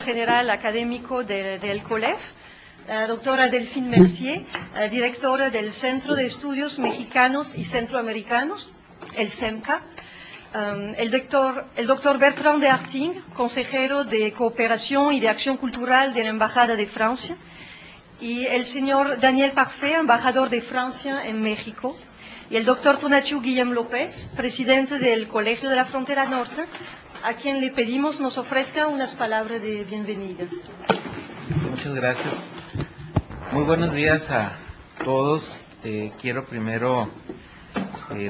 general académico del COLEF, la doctora Delphine Mercier, directora del Centro de Estudios Mexicanos y Centroamericanos, el CEMCA, el doctor Bertrand de Arting, consejero de Cooperación y de Acción Cultural de la Embajada de Francia, y el señor Daniel Parfait, embajador de Francia en México, y el doctor Tonatiuh Guillem López, presidente del Colegio de la Frontera Norte, a quien le pedimos nos ofrezca unas palabras de bienvenida. Muchas gracias. Muy buenos días a todos. Quiero primero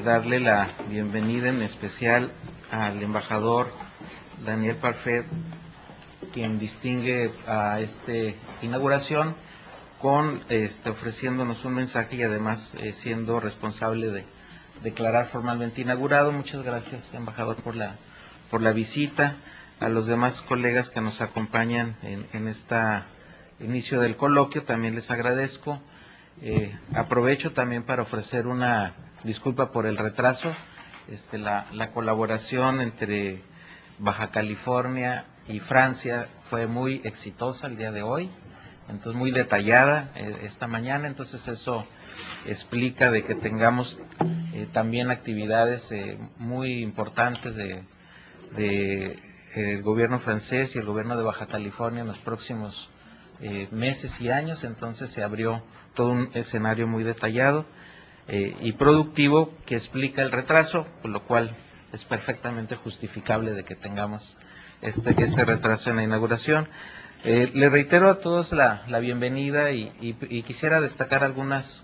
darle la bienvenida en especial al embajador Daniel Parfait, quien distingue a esta inauguración con ofreciéndonos un mensaje y además siendo responsable de declarar formalmente inaugurado. Muchas gracias, embajador, por la visita. A los demás colegas que nos acompañan en este inicio del coloquio también les agradezco. Aprovecho también para ofrecer una disculpa por el retraso. La colaboración entre Baja California y Francia fue muy exitosa el día de hoy, entonces muy detallada esta mañana, entonces eso explica de que tengamos también actividades muy importantes el gobierno francés y el gobierno de Baja California en los próximos meses y años. Entonces se abrió todo un escenario muy detallado y productivo que explica el retraso, por lo cual es perfectamente justificable de que tengamos este retraso en la inauguración. Le reitero a todos la bienvenida y quisiera destacar algunos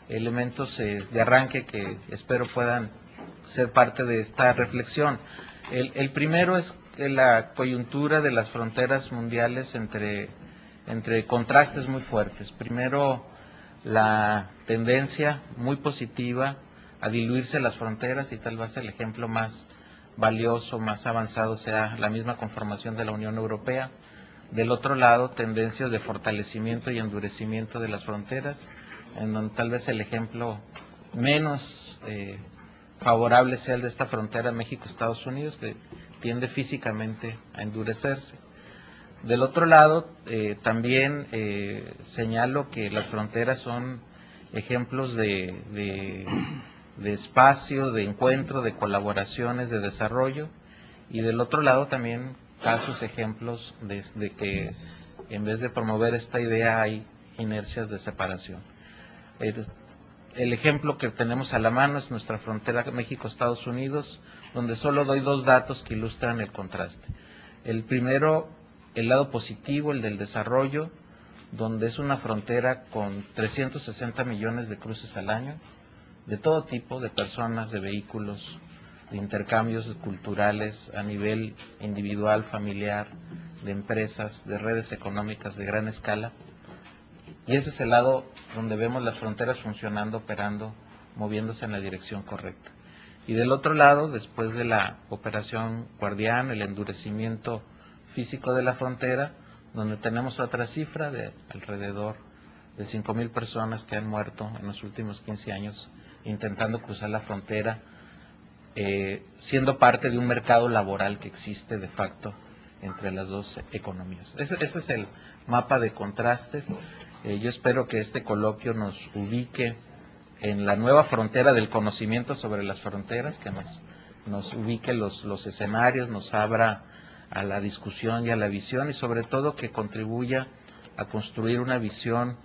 elementos de arranque que espero puedan ser parte de esta reflexión. El primero es la coyuntura de las fronteras mundiales entre contrastes muy fuertes. Primero, la tendencia muy positiva a diluirse las fronteras, y tal vez el ejemplo más valioso, más avanzado sea la misma conformación de la Unión Europea. Del otro lado, tendencias de fortalecimiento y endurecimiento de las fronteras, en donde tal vez el ejemplo menos favorable sea el de esta frontera México-Estados Unidos, que tiende físicamente a endurecerse. Del otro lado, también señalo que las fronteras son ejemplos de espacio, de encuentro, de colaboraciones, de desarrollo, y del otro lado también casos, ejemplos de que en vez de promover esta idea hay inercias de separación. El ejemplo que tenemos a la mano es nuestra frontera México-Estados Unidos, donde solo doy dos datos que ilustran el contraste. El primero, el lado positivo, el del desarrollo, donde es una frontera con 360 millones de cruces al año, de todo tipo, de personas, de vehículos, de intercambios culturales a nivel individual, familiar, de empresas, de redes económicas de gran escala. Y ese es el lado donde vemos las fronteras funcionando, operando, moviéndose en la dirección correcta. Y del otro lado, después de la operación Guardián, el endurecimiento físico de la frontera, donde tenemos otra cifra de alrededor de 5,000 personas que han muerto en los últimos 15 años intentando cruzar la frontera, siendo parte de un mercado laboral que existe de facto entre las dos economías. Ese es el mapa de contrastes. Yo espero que este coloquio nos ubique en la nueva frontera del conocimiento sobre las fronteras, que nos ubique los escenarios, nos abra a la discusión y a la visión, y sobre todo que contribuya a construir una visión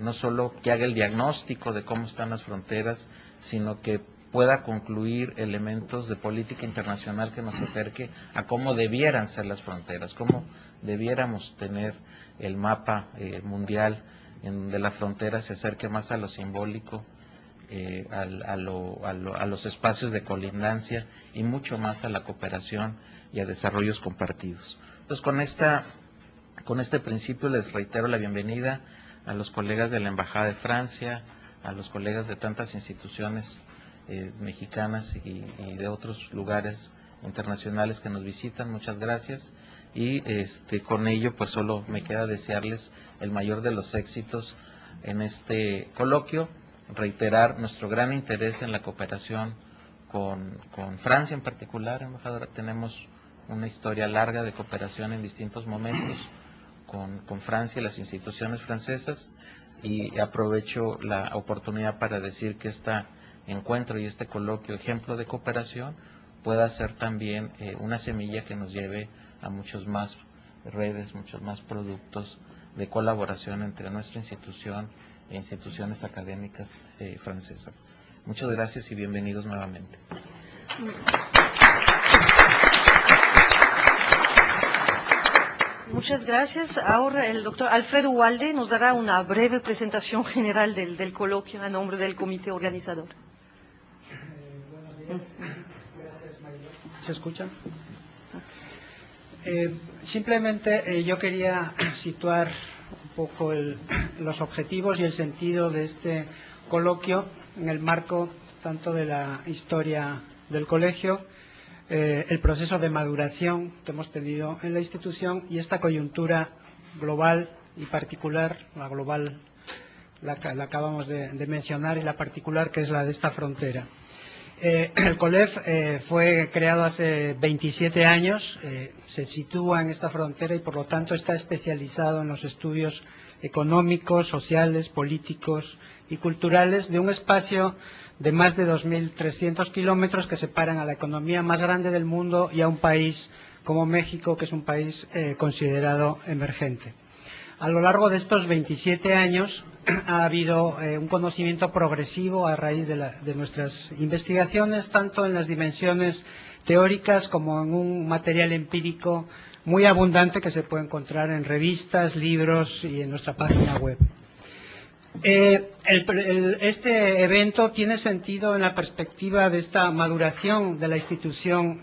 no solo que haga el diagnóstico de cómo están las fronteras, sino que pueda concluir elementos de política internacional que nos acerque a cómo debieran ser las fronteras, cómo debiéramos tener el mapa mundial en donde la frontera se acerque más a lo simbólico, a los espacios de colindancia y mucho más a la cooperación y a desarrollos compartidos. Entonces, con este principio les reitero la bienvenida a los colegas de la Embajada de Francia, a los colegas de tantas instituciones mexicanas y de otros lugares internacionales que nos visitan. Muchas gracias, y con ello pues solo me queda desearles el mayor de los éxitos en este coloquio, reiterar nuestro gran interés en la cooperación con Francia en particular. Embajadora, tenemos una historia larga de cooperación en distintos momentos con Francia y las instituciones francesas, y aprovecho la oportunidad para decir que este encuentro y este coloquio ejemplo de cooperación pueda ser también una semilla que nos lleve a muchos más redes, muchos más productos de colaboración entre nuestra institución e instituciones académicas francesas. Muchas gracias y bienvenidos nuevamente. Muchas gracias. Ahora el doctor Alfredo Ugalde nos dará una breve presentación general del coloquio a nombre del comité organizador. Buenos días. Gracias, Mariló. ¿Se escucha? Simplemente yo quería situar un poco los objetivos y el sentido de este coloquio en el marco tanto de la historia del colegio, el proceso de maduración que hemos tenido en la institución y esta coyuntura global y particular, la global la acabamos de mencionar, y la particular que es la de esta frontera. El COLEF fue creado hace 27 años, se sitúa en esta frontera y por lo tanto está especializado en los estudios económicos, sociales, políticos y culturales de un espacio de más de 2.300 kilómetros que separan a la economía más grande del mundo y a un país como México, que es un país considerado emergente. A lo largo de estos 27 años ha habido un conocimiento progresivo a raíz de nuestras investigaciones, tanto en las dimensiones teóricas como en un material empírico muy abundante que se puede encontrar en revistas, libros y en nuestra página web. Este evento tiene sentido en la perspectiva de esta maduración de la institución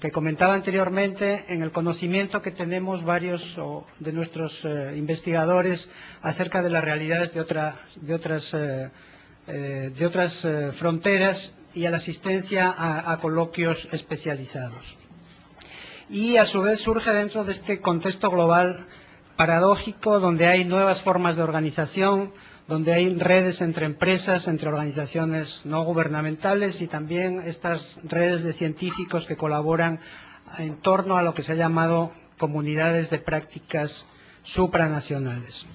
que comentaba anteriormente, en el conocimiento que tenemos varios de nuestros investigadores acerca de las realidades de otras fronteras y a la asistencia a coloquios especializados. Y a su vez surge dentro de este contexto global paradójico donde hay nuevas formas de organización, donde hay redes entre empresas, entre organizaciones no gubernamentales y también estas redes de científicos que colaboran en torno a lo que se ha llamado comunidades de prácticas supranacionales.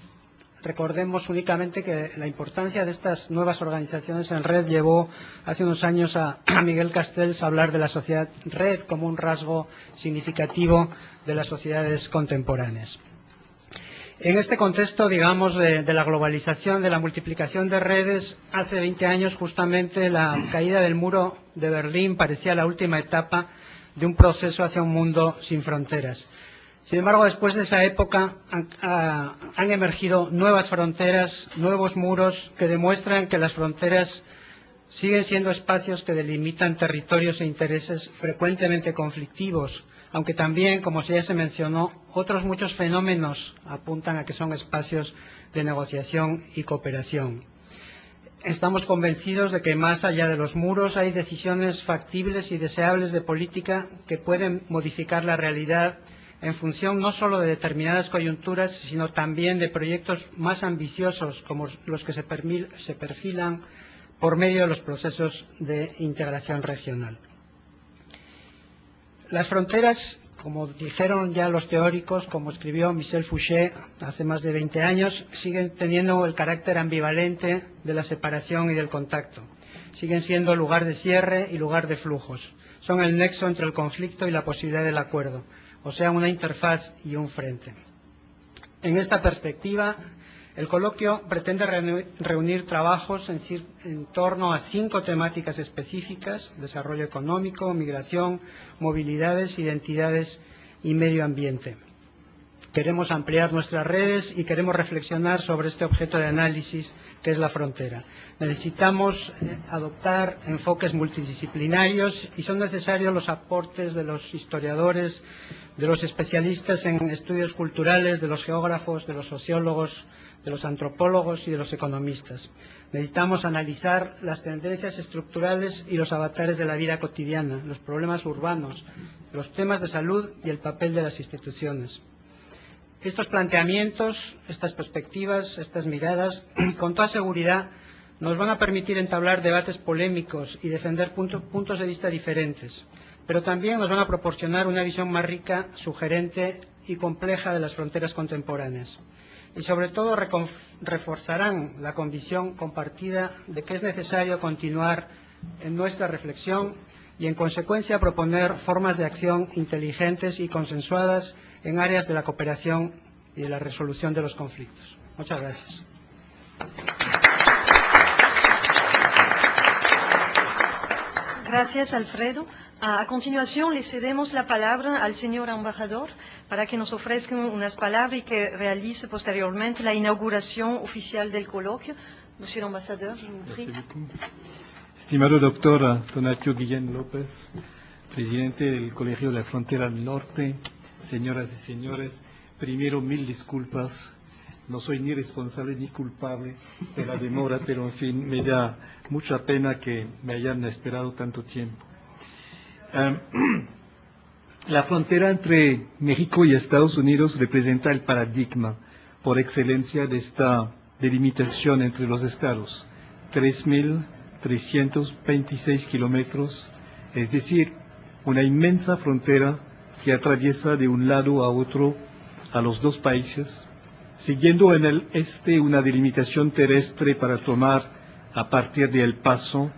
Recordemos únicamente que la importancia de estas nuevas organizaciones en red llevó hace unos años a Miguel Castells a hablar de la sociedad red como un rasgo significativo de las sociedades contemporáneas. En este contexto, digamos, de la globalización, de la multiplicación de redes, hace 20 años justamente la caída del muro de Berlín parecía la última etapa de un proceso hacia un mundo sin fronteras. Sin embargo, después de esa época han emergido nuevas fronteras, nuevos muros que demuestran que las fronteras siguen siendo espacios que delimitan territorios e intereses frecuentemente conflictivos, aunque también, como ya se mencionó, otros muchos fenómenos apuntan a que son espacios de negociación y cooperación. Estamos convencidos de que más allá de los muros hay decisiones factibles y deseables de política que pueden modificar la realidad en función no solo de determinadas coyunturas, sino también de proyectos más ambiciosos como los que se perfilan por medio de los procesos de integración regional. Las fronteras, como dijeron ya los teóricos, como escribió Michel Fouché hace más de 20 años, siguen teniendo el carácter ambivalente de la separación y del contacto. Siguen siendo lugar de cierre y lugar de flujos. Son el nexo entre el conflicto y la posibilidad del acuerdo, o sea, una interfaz y un frente. En esta perspectiva, el coloquio pretende reunir trabajos en torno a 5 temáticas específicas: desarrollo económico, migración, movilidades, identidades y medio ambiente. Queremos ampliar nuestras redes y queremos reflexionar sobre este objeto de análisis que es la frontera. Necesitamos adoptar enfoques multidisciplinarios y son necesarios los aportes de los historiadores, de los especialistas en estudios culturales, de los geógrafos, de los sociólogos, de los antropólogos y de los economistas. Necesitamos analizar las tendencias estructurales y los avatares de la vida cotidiana, los problemas urbanos, los temas de salud y el papel de las instituciones. Estos planteamientos, estas perspectivas, estas miradas, con toda seguridad, nos van a permitir entablar debates polémicos y defender puntos de vista diferentes. pero también nos van a proporcionar una visión más rica, sugerente y compleja de las fronteras contemporáneas. Y sobre todo reforzarán la convicción compartida de que es necesario continuar en nuestra reflexión y en consecuencia proponer formas de acción inteligentes y consensuadas en áreas de la cooperación y de la resolución de los conflictos. Muchas gracias. Gracias, Alfredo. A continuación, le cedemos la palabra al señor embajador para que nos ofrezca unas palabras y que realice posteriormente la inauguración oficial del coloquio. Monsieur l'ambassadeur, je vous prie. Estimado doctor Tonatiuh Guillén López, presidente del Colegio de la Frontera Norte, señoras y señores, primero 1000 disculpas. No soy ni responsable ni culpable de la demora, pero en fin, me da mucha pena que me hayan esperado tanto tiempo. La frontera entre México y Estados Unidos representa el paradigma por excelencia de esta delimitación entre los estados. 3.326 kilómetros, es decir, una inmensa frontera que atraviesa de un lado a otro a los dos países, siguiendo en el este una delimitación terrestre para tomar a partir de El Paso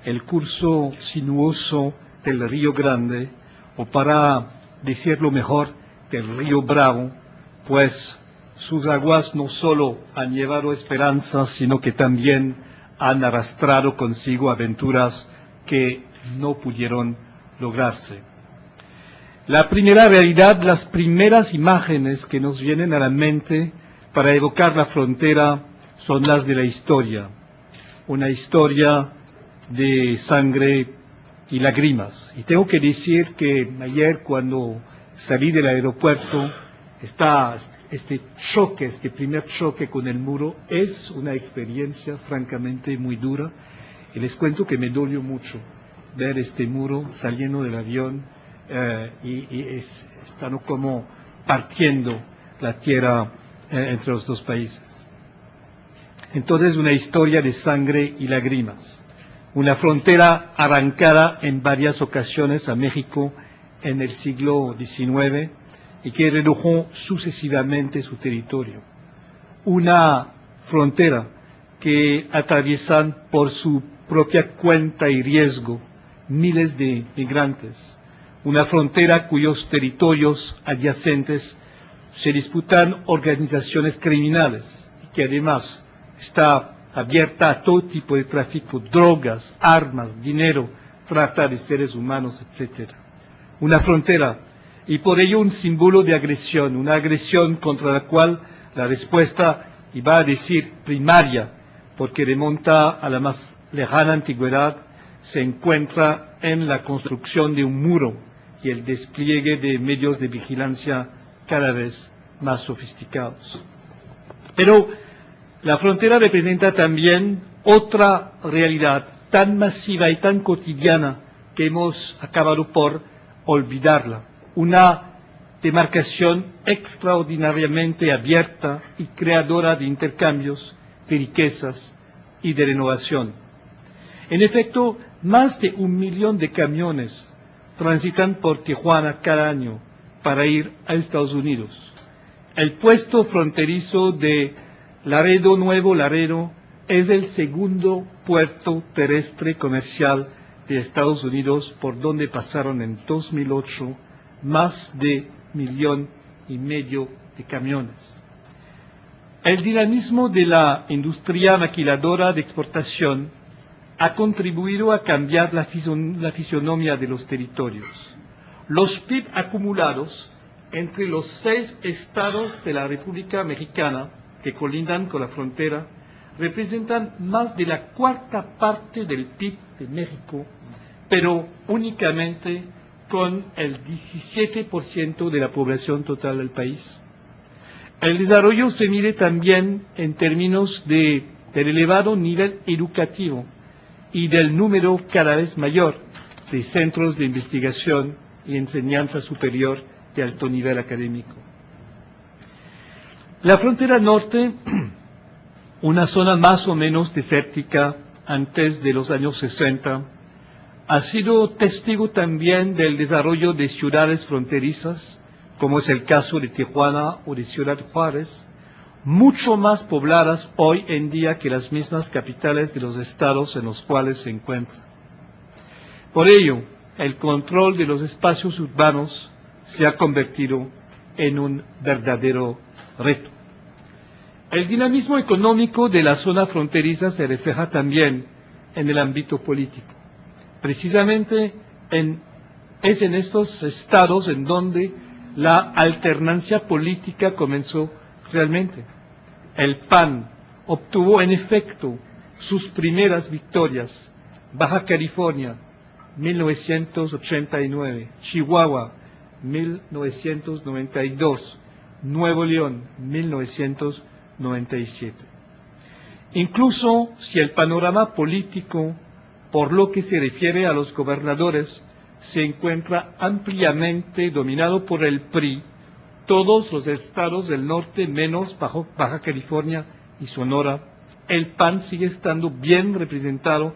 el curso sinuoso del Río Grande, o para decirlo mejor, del Río Bravo, pues sus aguas no solo han llevado esperanzas, sino que también han arrastrado consigo aventuras que no pudieron lograrse. La primera realidad, las primeras imágenes que nos vienen a la mente para evocar la frontera son las de la historia, una historia de sangre y lágrimas. Y tengo que decir que ayer cuando salí del aeropuerto, este primer choque con el muro es una experiencia francamente muy dura. Y les cuento que me dolió mucho ver este muro saliendo del avión están como partiendo la tierra entre los dos países. Entonces, una historia de sangre y lágrimas. Una frontera arrancada en varias ocasiones a México en el siglo XIX y que redujo sucesivamente su territorio. Una frontera que atraviesan por su propia cuenta y riesgo miles de migrantes. Una frontera cuyos territorios adyacentes se disputan organizaciones criminales y que además está abierta a todo tipo de tráfico, drogas, armas, dinero, trata de seres humanos, etc. Una frontera y por ello un símbolo de agresión, una agresión contra la cual la respuesta, iba a decir primaria, porque remonta a la más lejana antigüedad, se encuentra en la construcción de un muro y el despliegue de medios de vigilancia cada vez más sofisticados. Pero la frontera representa también otra realidad tan masiva y tan cotidiana que hemos acabado por olvidarla. Una demarcación extraordinariamente abierta y creadora de intercambios, de riquezas y de renovación. En efecto, más de 1 millón de camiones transitan por Tijuana cada año para ir a Estados Unidos. El puesto fronterizo de Laredo, Nuevo Laredo, es el segundo puerto terrestre comercial de Estados Unidos, por donde pasaron en 2008 más de 1,5 millones de camiones. El dinamismo de la industria maquiladora de exportación ha contribuido a cambiar la fisonomía de los territorios. Los PIB acumulados entre los 6 estados de la República Mexicana que colindan con la frontera representan más de la 1/4 parte del PIB de México, pero únicamente con el 17% de la población total del país. El desarrollo se mide también en términos del elevado nivel educativo y del número cada vez mayor de centros de investigación y enseñanza superior de alto nivel académico. La frontera norte, una zona más o menos desértica antes de los años 60, ha sido testigo también del desarrollo de ciudades fronterizas, como es el caso de Tijuana o de Ciudad Juárez, mucho más pobladas hoy en día que las mismas capitales de los estados en los cuales se encuentran. Por ello, el control de los espacios urbanos se ha convertido en un verdadero reto. El dinamismo económico de la zona fronteriza se refleja también en el ámbito político. Precisamente es en estos estados en donde la alternancia política comenzó realmente. El PAN obtuvo en efecto sus primeras victorias. Baja California, 1989, Chihuahua, 1992, Nuevo León, 1997. Incluso si el panorama político, por lo que se refiere a los gobernadores, se encuentra ampliamente dominado por el PRI, todos los estados del norte, menos Baja California y Sonora, el PAN sigue estando bien representado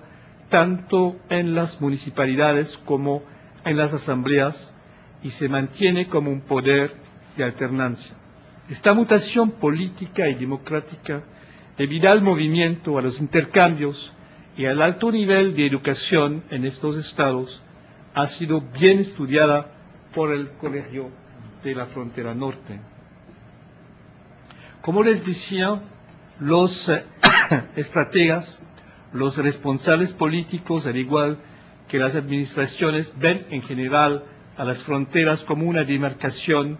tanto en las municipalidades como en las asambleas y se mantiene como un poder de alternancia. Esta mutación política y democrática, debido al movimiento, a los intercambios y al alto nivel de educación en estos estados, ha sido bien estudiada por el Colegio de la Frontera Norte. Como les decía, los estrategas, los responsables políticos, al igual que las administraciones, ven en general a las fronteras como una demarcación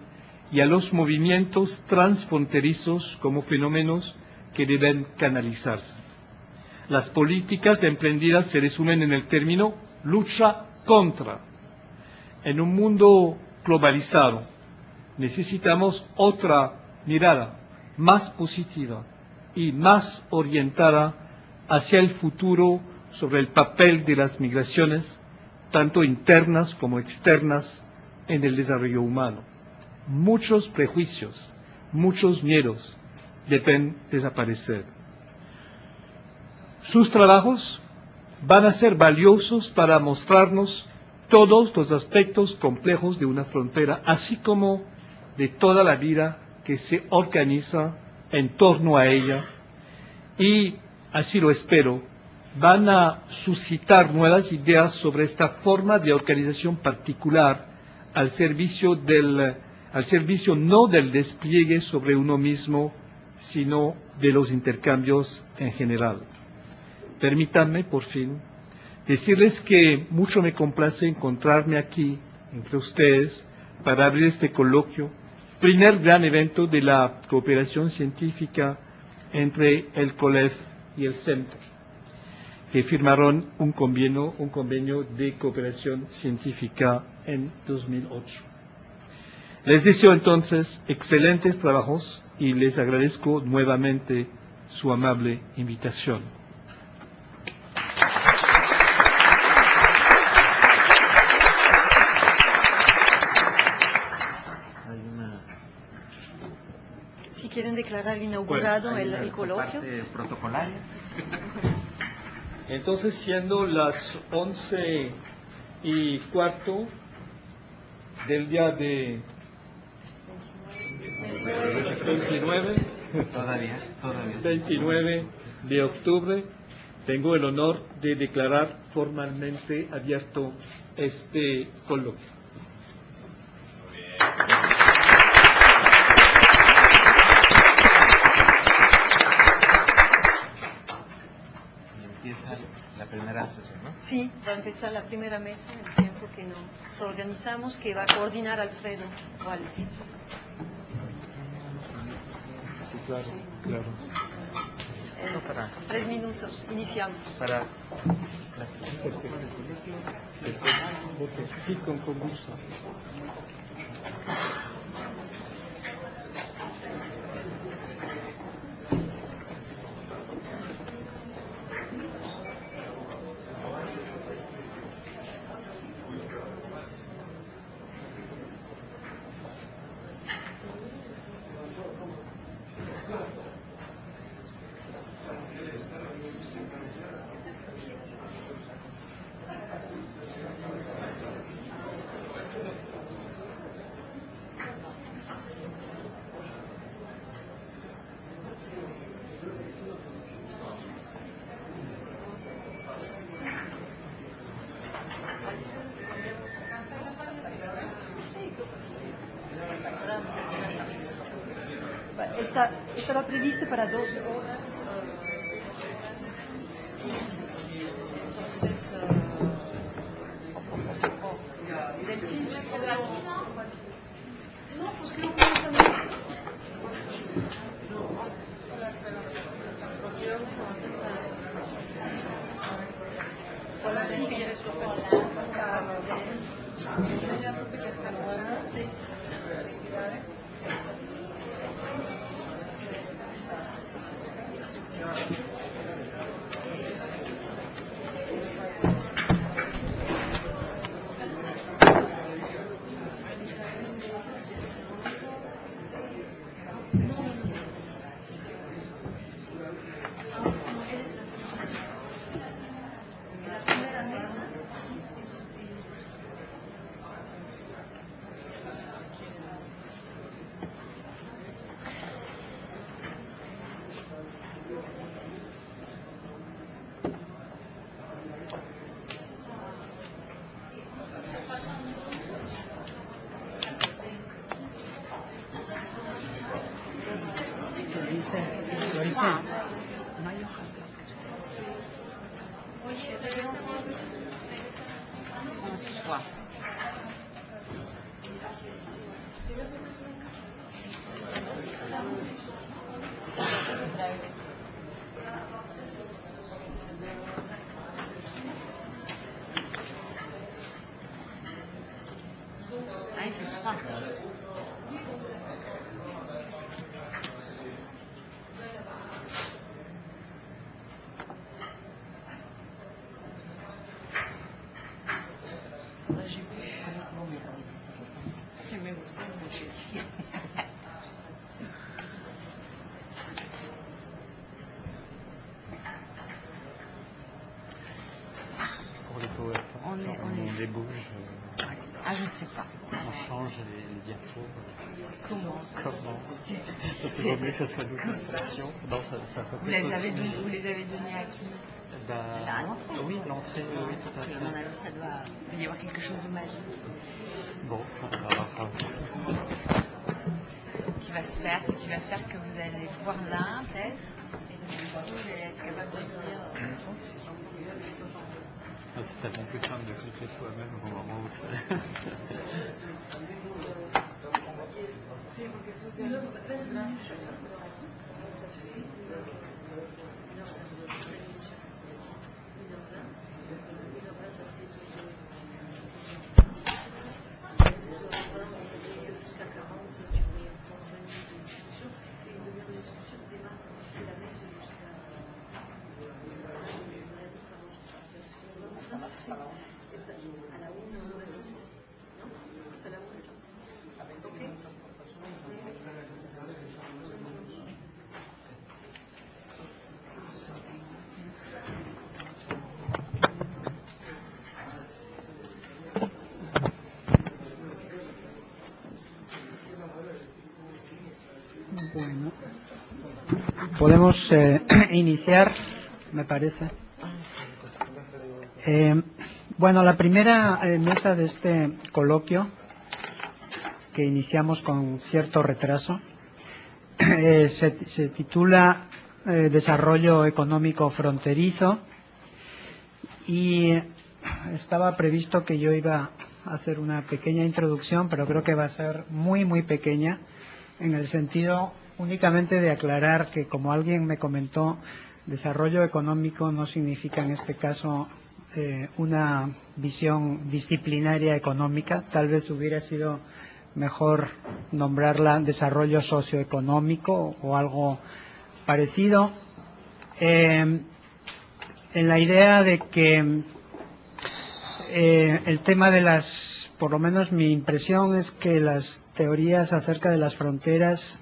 y a los movimientos transfronterizos como fenómenos que deben canalizarse. Las políticas emprendidas se resumen en el término lucha contra. En un mundo globalizado necesitamos otra mirada más positiva y más orientada hacia el futuro sobre el papel de las migraciones, tanto internas como externas, en el desarrollo humano. Muchos prejuicios, muchos miedos deben desaparecer. Sus trabajos van a ser valiosos para mostrarnos todos los aspectos complejos de una frontera, así como de toda la vida que se organiza en torno a ella, y así lo espero, van a suscitar nuevas ideas sobre esta forma de organización particular al servicio no del despliegue sobre uno mismo, sino de los intercambios en general. Permítanme, por fin, decirles que mucho me complace encontrarme aquí, entre ustedes, para abrir este coloquio, primer gran evento de la cooperación científica entre el COLEF y el CEMCA, que firmaron un convenio de cooperación científica en 2008. Les deseo entonces excelentes trabajos y les agradezco nuevamente su amable invitación. Si quieren declarar inaugurado Bueno, el coloquio. parte protocolaria. Entonces, siendo las 11:15 del día de 29 de octubre, tengo el honor de declarar formalmente abierto este coloquio. Empieza la primera sesión, ¿no? Sí, va a empezar la primera mesa, el tiempo que nos organizamos, que va a coordinar Alfredo Walde. Sí, claro, claro. 3 minutos, iniciamos. Para Sí, con gusto. Estaba previsto para 2 horas 15. Entonces, Delfín, no, pues creo que no también. Hola, sí, quieres Lo hice. No hay hojas. Bonsoir. Ah, il fait froid. Sí, me gusta muchísimo. Pour les PowerPoint, on les bouge, Ah, je sais pas. on change les diapos. Comment Comment Parce qu'il vaut mieux que ça soit double session. Non, ça peut Vous les avez donnés à qui? À l'entrée. Oui, à l'entrée, oui, tout à fait. À mon avis, ça doit y avoir quelque chose de magique Bon, alors, qui va se faire, ce qui va faire que vous allez voir là, peut-être, et donc du coup, vous allez être capable de dire. c'est tellement plus simple de cliquer soi-même au moment où c'est. Bueno, podemos iniciar, me parece. Bueno, la primera mesa de este coloquio, que iniciamos con cierto retraso, se titula Desarrollo Económico Fronterizo, y estaba previsto que yo iba a hacer una pequeña introducción, pero creo que va a ser muy, muy pequeña, en el sentido únicamente de aclarar que, como alguien me comentó, desarrollo económico no significa en este caso una visión disciplinaria económica. Tal vez hubiera sido mejor nombrarla desarrollo socioeconómico o algo parecido, en la idea de que el tema de las, por lo menos mi impresión es que las teorías acerca de las fronteras,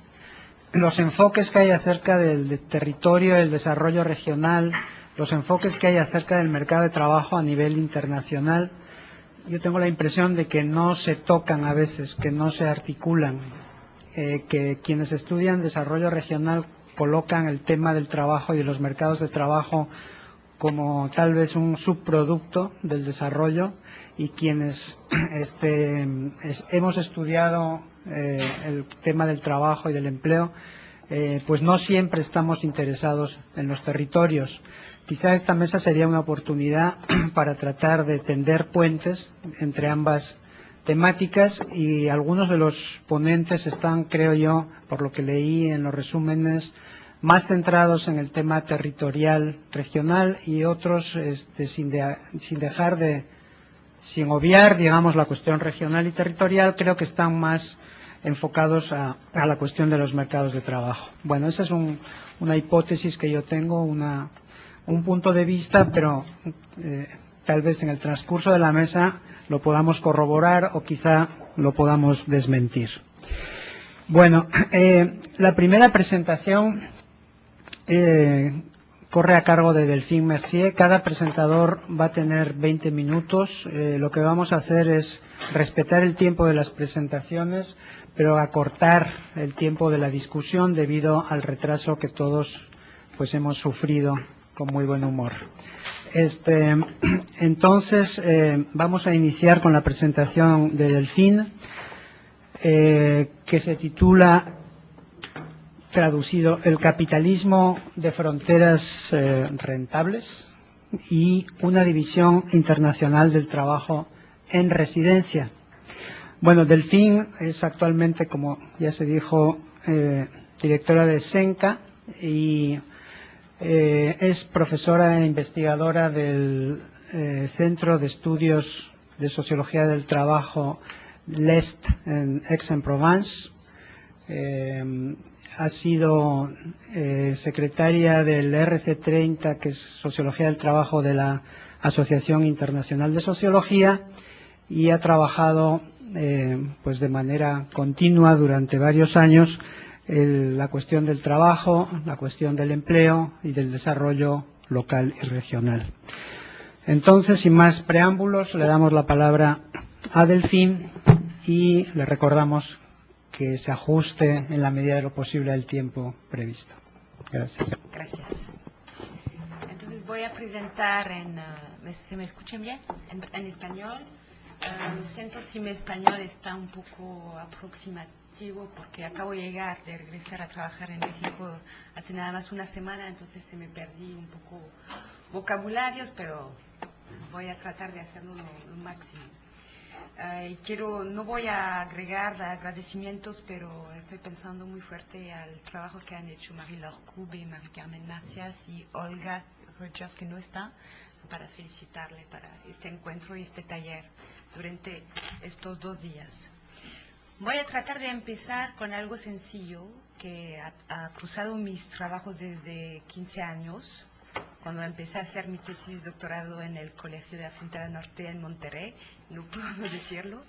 los enfoques que hay acerca del territorio, el desarrollo regional, los enfoques que hay acerca del mercado de trabajo a nivel internacional, yo tengo la impresión de que no se tocan a veces, que no se articulan, que quienes estudian desarrollo regional colocan el tema del trabajo y de los mercados de trabajo como tal vez un subproducto del desarrollo, y quienes hemos estudiado el tema del trabajo y del empleo pues no siempre estamos interesados en los territorios. Quizá esta mesa sería una oportunidad para tratar de tender puentes entre ambas temáticas, y algunos de los ponentes están, creo yo, por lo que leí en los resúmenes, más centrados en el tema territorial regional, y otros sin obviar, digamos, la cuestión regional y territorial, creo que están más enfocados a la cuestión de los mercados de trabajo. Bueno, esa es una hipótesis que yo tengo, un punto de vista, pero tal vez en el transcurso de la mesa lo podamos corroborar o quizá lo podamos desmentir. Bueno, la primera presentación corre a cargo de Delphine Mercier. Cada presentador va a tener 20 minutos. Lo que vamos a hacer es respetar el tiempo de las presentaciones, pero acortar el tiempo de la discusión debido al retraso que todos pues hemos sufrido con muy buen humor. Entonces, vamos a iniciar con la presentación de Delphine, que se titula, traducido, El capitalismo de fronteras rentables y una división internacional del trabajo en residencia. Bueno, Delphine es actualmente, como ya se dijo, directora de SENCA y es profesora e investigadora del Centro de Estudios de Sociología del Trabajo LEST en Aix-en-Provence. Ha sido secretaria del RC30, que es Sociología del Trabajo de la Asociación Internacional de Sociología, y ha trabajado pues de manera continua durante varios años la cuestión del trabajo, la cuestión del empleo y del desarrollo local y regional. Entonces, sin más preámbulos, le damos la palabra a Delphine y le recordamos que se ajuste en la medida de lo posible al tiempo previsto. Gracias. Gracias. Entonces voy a presentar ¿se me escuchan bien? En español. Lo siento si mi español está un poco aproximativo porque acabo de llegar, de regresar a trabajar en México hace nada más una semana, entonces se me perdí un poco vocabularios, pero voy a tratar de hacerlo lo máximo. No voy a agregar agradecimientos, pero estoy pensando muy fuerte al trabajo que han hecho Marie-Laure Cube, Marie-Carmen Macias y Olga Rogers, que no está, para felicitarle para este encuentro y este taller durante estos 2 días. Voy a tratar de empezar con algo sencillo que ha cruzado mis trabajos desde 15 años, cuando empecé a hacer mi tesis de doctorado en el Colegio de la Frontera Norte en Monterrey, no puedo no decirlo.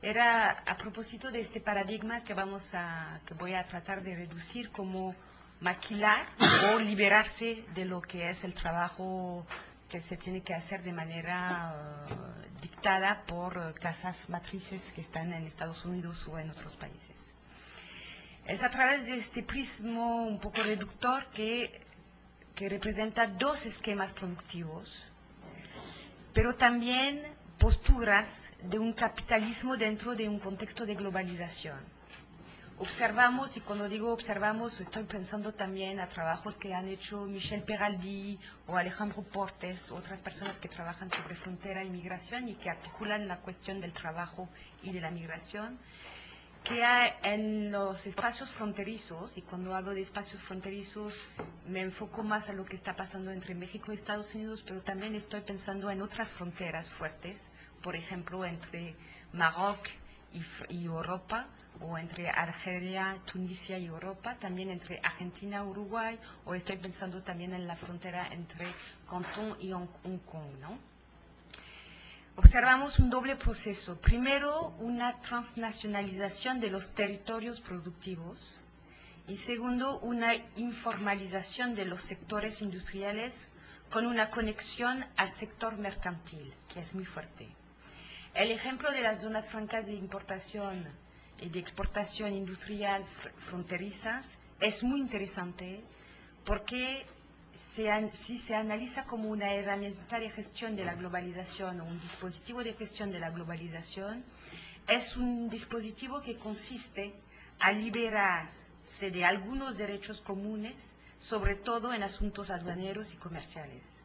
Era a propósito de este paradigma que voy a tratar de reducir como maquilar o liberarse de lo que es el trabajo que se tiene que hacer de manera dictada por casas matrices que están en Estados Unidos o en otros países. Es a través de este prisma un poco reductor que representa 2 esquemas productivos, pero también posturas de un capitalismo dentro de un contexto de globalización. Observamos, y cuando digo observamos, estoy pensando también a trabajos que han hecho Michel Peraldi o Alejandro Portes, otras personas que trabajan sobre frontera y migración y que articulan la cuestión del trabajo y de la migración, que hay en los espacios fronterizos, y cuando hablo de espacios fronterizos me enfoco más a lo que está pasando entre México y Estados Unidos, pero también estoy pensando en otras fronteras fuertes, por ejemplo, entre Maroc y Europa, o entre Argelia, Tunisia y Europa, también entre Argentina, Uruguay, o estoy pensando también en la frontera entre Cantón y Hong Kong, ¿no? Observamos un doble proceso. Primero, una transnacionalización de los territorios productivos, y segundo, una informalización de los sectores industriales con una conexión al sector mercantil, que es muy fuerte. El ejemplo de las zonas francas de importación y de exportación industrial fronterizas es muy interesante porque si se analiza como una herramienta de gestión de la globalización o un dispositivo de gestión de la globalización, es un dispositivo que consiste a liberar de algunos derechos comunes, sobre todo en asuntos aduaneros y comerciales.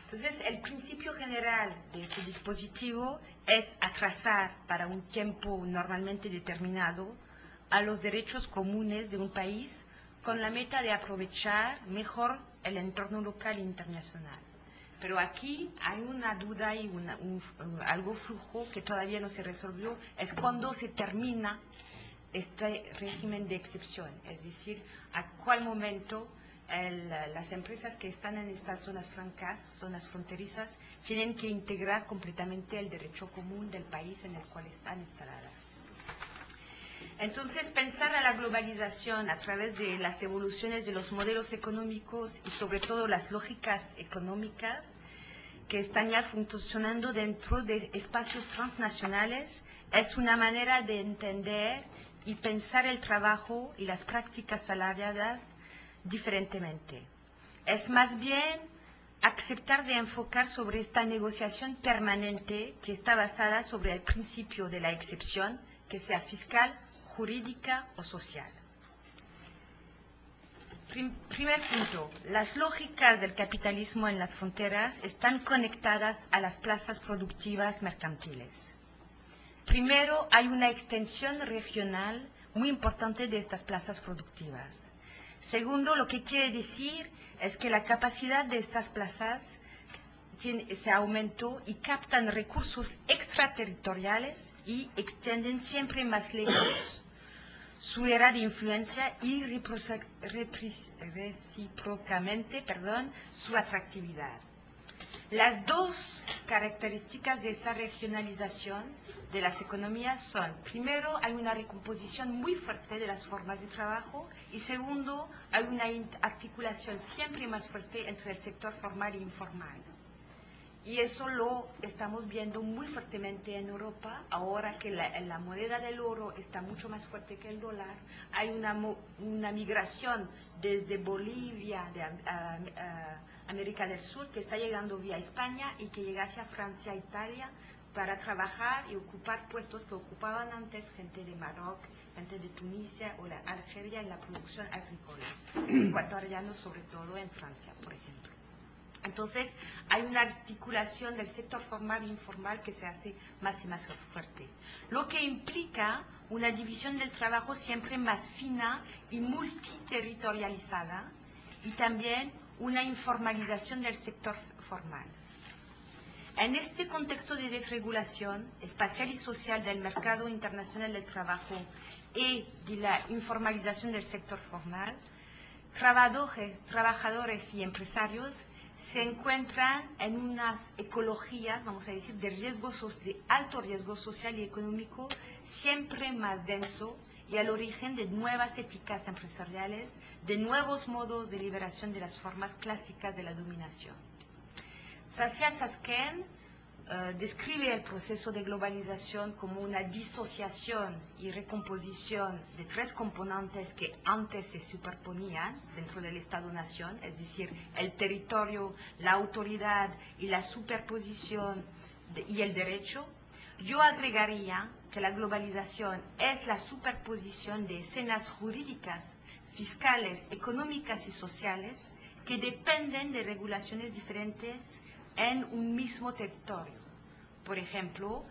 Entonces, el principio general de este dispositivo es atrasar para un tiempo normalmente determinado a los derechos comunes de un país con la meta de aprovechar mejor el entorno local e internacional. Pero aquí hay una duda y algo flujo que todavía no se resolvió, es cuando se termina este régimen de excepción, es decir, a cuál momento las empresas que están en estas zonas francas, zonas fronterizas, tienen que integrar completamente el derecho común del país en el cual están instaladas. Entonces, pensar a la globalización a través de las evoluciones de los modelos económicos y sobre todo las lógicas económicas que están ya funcionando dentro de espacios transnacionales es una manera de entender y pensar el trabajo y las prácticas salariales diferentemente. Es más bien aceptar de enfocar sobre esta negociación permanente que está basada sobre el principio de la excepción, que sea fiscal, jurídica o social. Primer punto, las lógicas del capitalismo en las fronteras están conectadas a las plazas productivas mercantiles. Primero, hay una extensión regional muy importante de estas plazas productivas. Segundo, lo que quiere decir es que la capacidad de estas plazas se aumentó y captan recursos extraterritoriales y extienden siempre más lejos su era de influencia y recíprocamente, su atractividad. Las dos características de esta regionalización de las economías son, primero, hay una recomposición muy fuerte de las formas de trabajo y segundo, hay una articulación siempre más fuerte entre el sector formal e informal. Y eso lo estamos viendo muy fuertemente en Europa, ahora que la moneda del oro está mucho más fuerte que el dólar. Hay una migración desde Bolivia, a América del Sur, que está llegando vía España y que llega hacia Francia, Italia, para trabajar y ocupar puestos que ocupaban antes gente de Marruecos, gente de Tunisia o de Algeria en la producción agrícola, ecuatorianos sobre todo en Francia, por ejemplo. Entonces, hay una articulación del sector formal e informal que se hace más y más fuerte, lo que implica una división del trabajo siempre más fina y multiterritorializada y también una informalización del sector formal. En este contexto de desregulación espacial y social del mercado internacional del trabajo y de la informalización del sector formal, trabajadores y empresarios se encuentran en unas ecologías, vamos a decir, de alto riesgo social y económico siempre más denso y al origen de nuevas éticas empresariales, de nuevos modos de liberación de las formas clásicas de la dominación. Saskia Sasken describe el proceso de globalización como una disociación y recomposición de tres componentes que antes se superponían dentro del Estado-Nación, es decir, el territorio, la autoridad y la superposición y el derecho. Yo agregaría que la globalización es la superposición de escenas jurídicas, fiscales, económicas y sociales que dependen de regulaciones diferentes en un mismo territorio. Por ejemplo,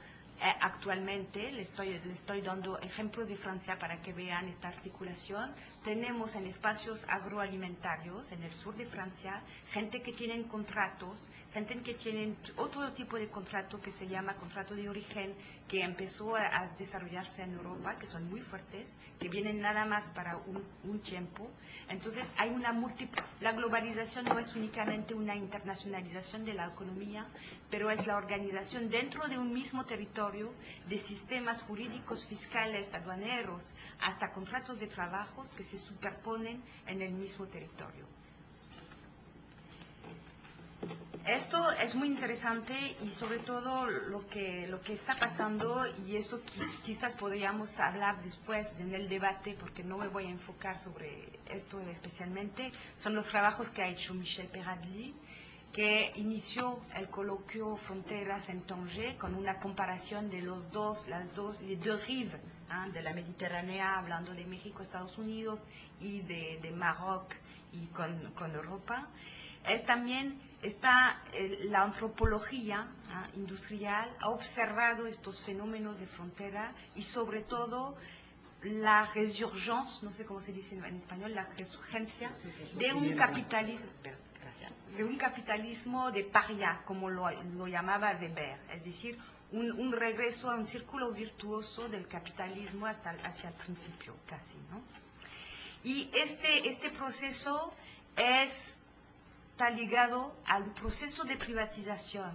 actualmente, le estoy dando ejemplos de Francia para que vean esta articulación. Tenemos en espacios agroalimentarios, en el sur de Francia, gente que tienen contratos, gente que tienen otro tipo de contrato que se llama contrato de origen, que empezó a desarrollarse en Europa, que son muy fuertes, que vienen nada más para un tiempo. Entonces, hay la globalización no es únicamente una internacionalización de la economía, pero es la organización dentro de un mismo territorio de sistemas jurídicos, fiscales, aduaneros, hasta contratos de trabajos que se superponen en el mismo territorio. Esto es muy interesante y sobre todo lo que está pasando, y esto quizás podríamos hablar después en el debate porque no me voy a enfocar sobre esto especialmente, son los trabajos que ha hecho Michel Peradli, que inició el coloquio Fronteras en Tanger con una comparación de les deux rives de la Mediterránea, hablando de México, Estados Unidos y de Marruecos y con Europa. También está la antropología industrial, ha observado estos fenómenos de frontera y sobre todo la resurgence, no sé cómo se dice en español, la resurgencia de un capitalismo, de un capitalismo de paria, como lo llamaba Weber, es decir, un regreso a un círculo virtuoso del capitalismo hacia el principio, casi, ¿no? Y este proceso está ligado al proceso de privatización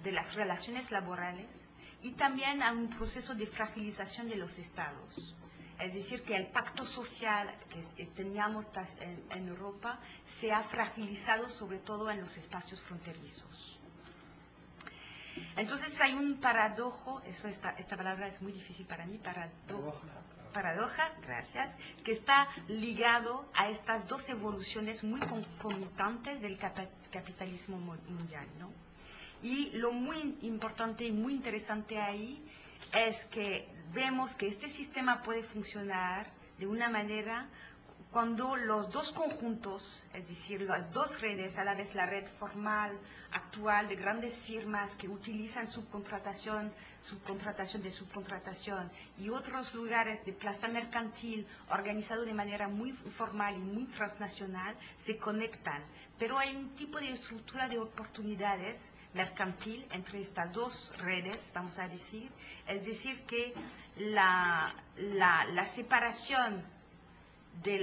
de las relaciones laborales y también a un proceso de fragilización de los estados. Es decir, que el pacto social que teníamos en Europa se ha fragilizado sobre todo en los espacios fronterizos. Entonces hay un paradojo, esta palabra es muy difícil para mí, paradoja, gracias, que está ligado a estas dos evoluciones muy concomitantes del capitalismo mundial, ¿no? Y lo muy importante y muy interesante ahí es que vemos que este sistema puede funcionar de una manera cuando los dos conjuntos, es decir, las dos redes, a la vez la red formal actual de grandes firmas que utilizan subcontratación y otros lugares de plaza mercantil organizado de manera muy formal y muy transnacional, se conectan. Pero hay un tipo de estructura de oportunidades mercantil entre estas dos redes, vamos a decir, es decir, que la separación de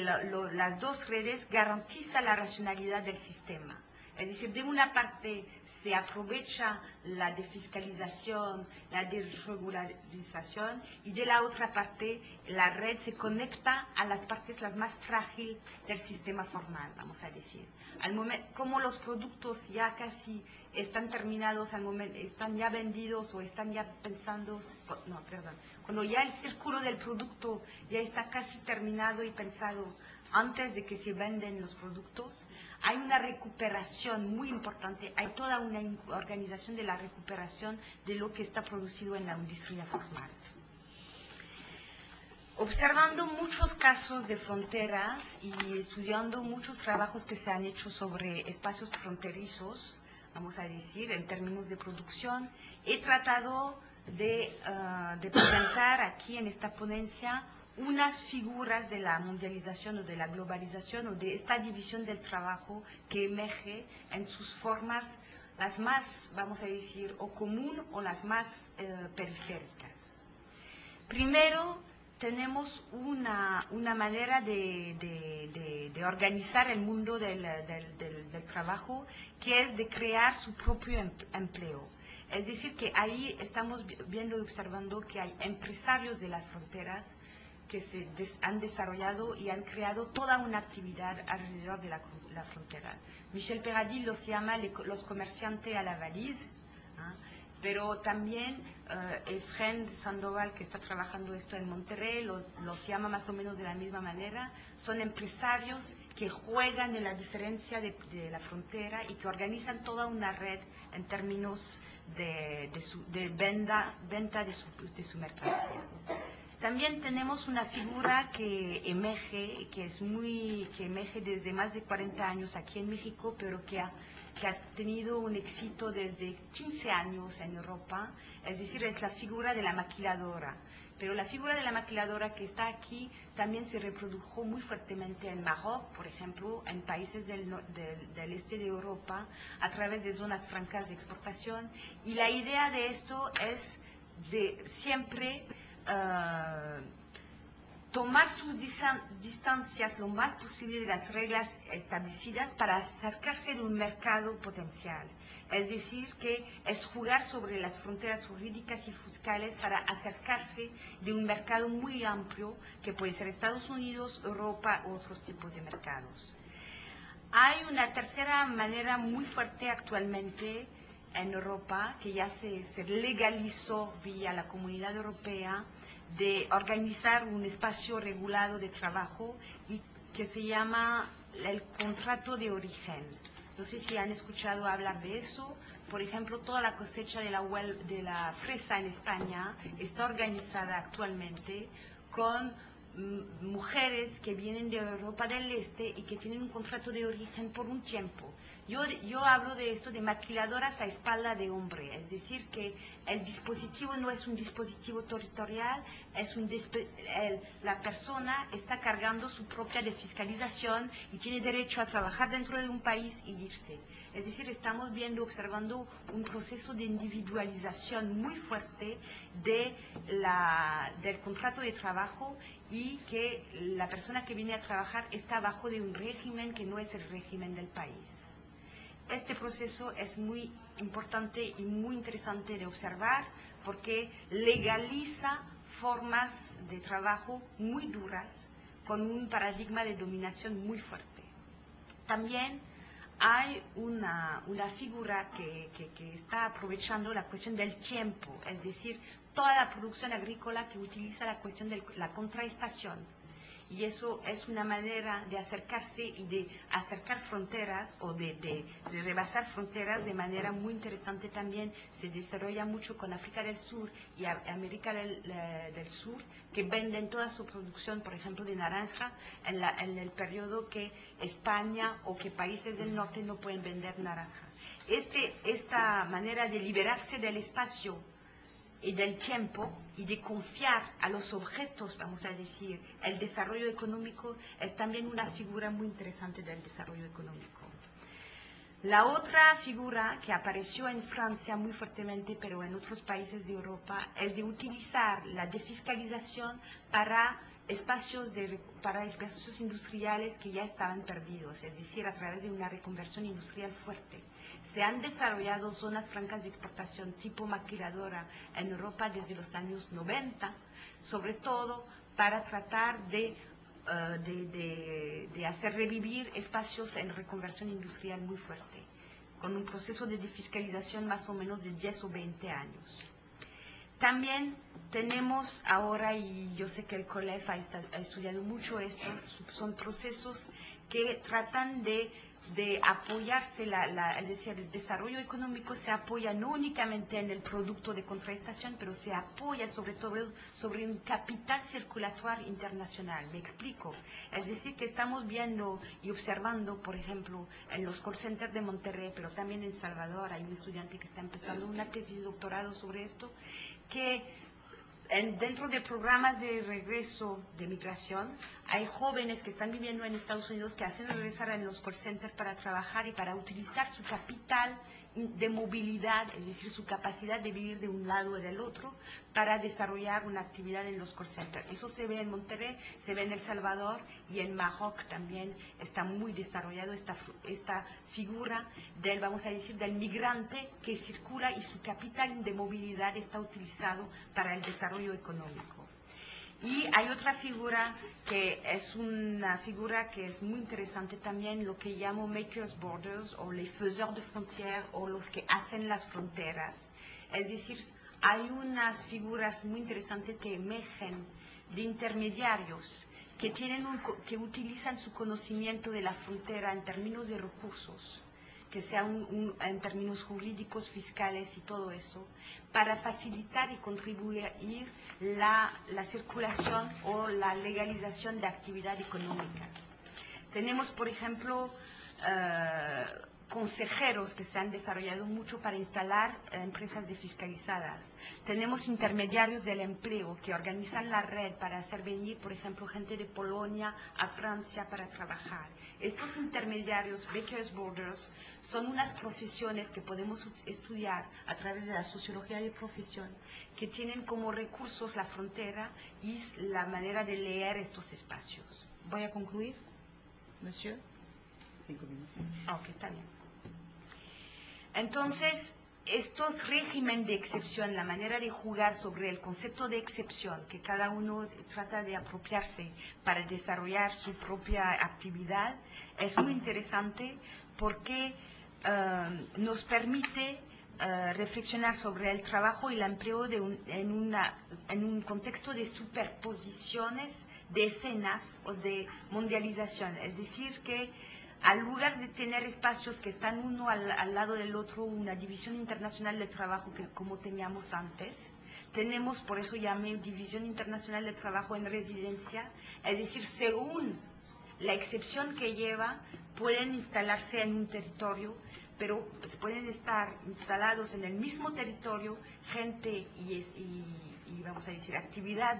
las dos redes garantiza la racionalidad del sistema. Es decir, de una parte se aprovecha la defiscalización, la desregularización, y de la otra parte la red se conecta a las partes las más frágiles del sistema formal, vamos a decir. Al momento, como los productos ya casi están terminados, al momento, están ya vendidos o están ya pensando, no, perdón, cuando ya el círculo del producto ya está casi terminado y pensado antes de que se venden los productos, hay una recuperación muy importante, hay toda una organización de la recuperación de lo que está producido en la industria formal. Observando muchos casos de fronteras y estudiando muchos trabajos que se han hecho sobre espacios fronterizos, vamos a decir, en términos de producción, he tratado de presentar aquí en esta ponencia unas figuras de la mundialización o de la globalización o de esta división del trabajo que emerge en sus formas las más, vamos a decir, o común o las más periféricas. Primero, tenemos una manera de organizar el mundo del trabajo que es de crear su propio empleo. Es decir, que ahí estamos viendo y observando que hay empresarios de las fronteras que se han desarrollado y han creado toda una actividad alrededor de la frontera. Michel Peradil los llama los comerciantes a la valise, pero también Efren Sandoval, que está trabajando esto en Monterrey, los llama más o menos de la misma manera. Son empresarios que juegan en la diferencia de la frontera y que organizan toda una red en términos de venta de su mercancía. También tenemos una figura que emerge desde más de 40 años aquí en México, pero que ha tenido un éxito desde 15 años en Europa, es decir, es la figura de la maquiladora. Pero la figura de la maquiladora que está aquí también se reprodujo muy fuertemente en Marruecos, por ejemplo, en países del este de Europa, a través de zonas francas de exportación. Y la idea de esto es de siempre tomar sus distancias lo más posible de las reglas establecidas para acercarse de un mercado potencial. Es decir, que es jugar sobre las fronteras jurídicas y fiscales para acercarse de un mercado muy amplio, que puede ser Estados Unidos, Europa u otros tipos de mercados. Hay una tercera manera muy fuerte actualmente en Europa, que ya se legalizó vía la Comunidad Europea, de organizar un espacio regulado de trabajo y que se llama el contrato de origen. No sé si han escuchado hablar de eso. Por ejemplo, toda la cosecha de la fresa en España está organizada actualmente con mujeres que vienen de Europa del Este y que tienen un contrato de origen por un tiempo. Yo hablo de esto de maquiladoras a espalda de hombre, es decir, que el dispositivo no es un dispositivo territorial, la persona está cargando su propia defiscalización y tiene derecho a trabajar dentro de un país y irse. Es decir, estamos observando un proceso de individualización muy fuerte del contrato de trabajo, y que la persona que viene a trabajar está bajo de un régimen que no es el régimen del país. Este proceso es muy importante y muy interesante de observar porque legaliza formas de trabajo muy duras con un paradigma de dominación muy fuerte. También hay una figura que está aprovechando la cuestión del tiempo, es decir, toda la producción agrícola que utiliza la cuestión de la contraestación. Y eso es una manera de acercarse y de acercar fronteras o de rebasar fronteras de manera muy interesante también. Se desarrolla mucho con África del Sur y América del Sur, que venden toda su producción, por ejemplo, de naranja, en el periodo que España o que países del norte no pueden vender naranja. Esta manera de liberarse del espacio y del tiempo y de confiar a los objetos, vamos a decir, el desarrollo económico es también una figura muy interesante del desarrollo económico. La otra figura que apareció en Francia muy fuertemente, pero en otros países de Europa, es de utilizar la defiscalización para espacios industriales que ya estaban perdidos, es decir, a través de una reconversión industrial fuerte. Se han desarrollado zonas francas de exportación tipo maquiladora en Europa desde los años 90, sobre todo para tratar de hacer revivir espacios en reconversión industrial muy fuerte, con un proceso de defiscalización más o menos de 10 o 20 años. También tenemos ahora, y yo sé que el COLEF ha estudiado mucho estos, son procesos que tratan de apoyarse, es decir, el desarrollo económico se apoya no únicamente en el producto de contraestación, pero se apoya sobre todo sobre un capital circulatorio internacional. Me explico. Es decir, que estamos viendo y observando, por ejemplo, en los call centers de Monterrey, pero también en Salvador, hay un estudiante que está empezando una tesis de doctorado sobre esto, que dentro de programas de regreso de migración, hay jóvenes que están viviendo en Estados Unidos que hacen regresar en los call centers para trabajar y para utilizar su capital de movilidad, es decir, su capacidad de vivir de un lado o del otro, para desarrollar una actividad en los call centers. Eso se ve en Monterrey, se ve en El Salvador y en Maroc también está muy desarrollado esta figura del, vamos a decir, del migrante que circula y su capital de movilidad está utilizado para el desarrollo económico. Y hay otra figura que es una figura que es muy interesante también, lo que llamo Makers Borders o les faiseurs de frontières o los que hacen las fronteras. Es decir, hay unas figuras muy interesantes que emergen de intermediarios que utilizan su conocimiento de la frontera en términos de recursos, que sea en términos jurídicos, fiscales y todo eso, para facilitar y contribuir la circulación o la legalización de actividades económicas. Tenemos, por ejemplo, consejeros que se han desarrollado mucho para instalar empresas defiscalizadas. Tenemos intermediarios del empleo que organizan la red para hacer venir, por ejemplo, gente de Polonia a Francia para trabajar. Estos intermediarios, Makers Borders, son unas profesiones que podemos estudiar a través de la sociología de profesión, que tienen como recursos la frontera y la manera de leer estos espacios. ¿Voy a concluir, monsieur? 5 minutos. Ok, está bien. Entonces, estos regímenes de excepción, la manera de jugar sobre el concepto de excepción, que cada uno trata de apropiarse para desarrollar su propia actividad, es muy interesante porque nos permite reflexionar sobre el trabajo y el empleo en un contexto de superposiciones de escenas o de mundialización. Es decir, que al lugar de tener espacios que están uno al lado del otro, una división internacional de trabajo que como teníamos antes, tenemos, por eso llamé división internacional de trabajo en residencia, es decir, según la excepción que lleva, pueden instalarse en un territorio, pero pues, pueden estar instalados en el mismo territorio gente y vamos a decir, actividad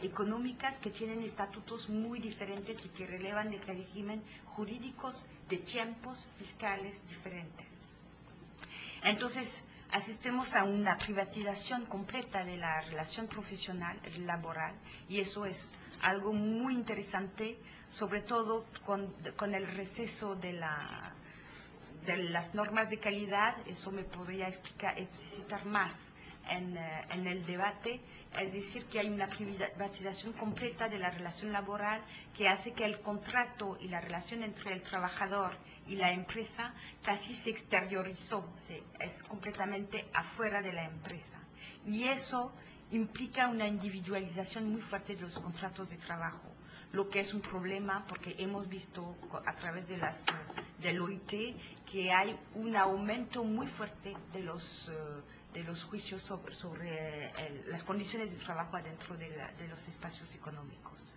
económicas que tienen estatutos muy diferentes y que relevan de régimen jurídicos, de tiempos fiscales diferentes. Entonces, asistimos a una privatización completa de la relación profesional, laboral, y eso es algo muy interesante, sobre todo con el receso de las normas de calidad. Eso me podría explicitar más en el debate, es decir, que hay una privatización completa de la relación laboral que hace que el contrato y la relación entre el trabajador y la empresa casi se exteriorizó, es completamente afuera de la empresa. Y eso implica una individualización muy fuerte de los contratos de trabajo, lo que es un problema porque hemos visto a través del OIT que hay un aumento muy fuerte de los juicios sobre las condiciones de trabajo adentro de los espacios económicos.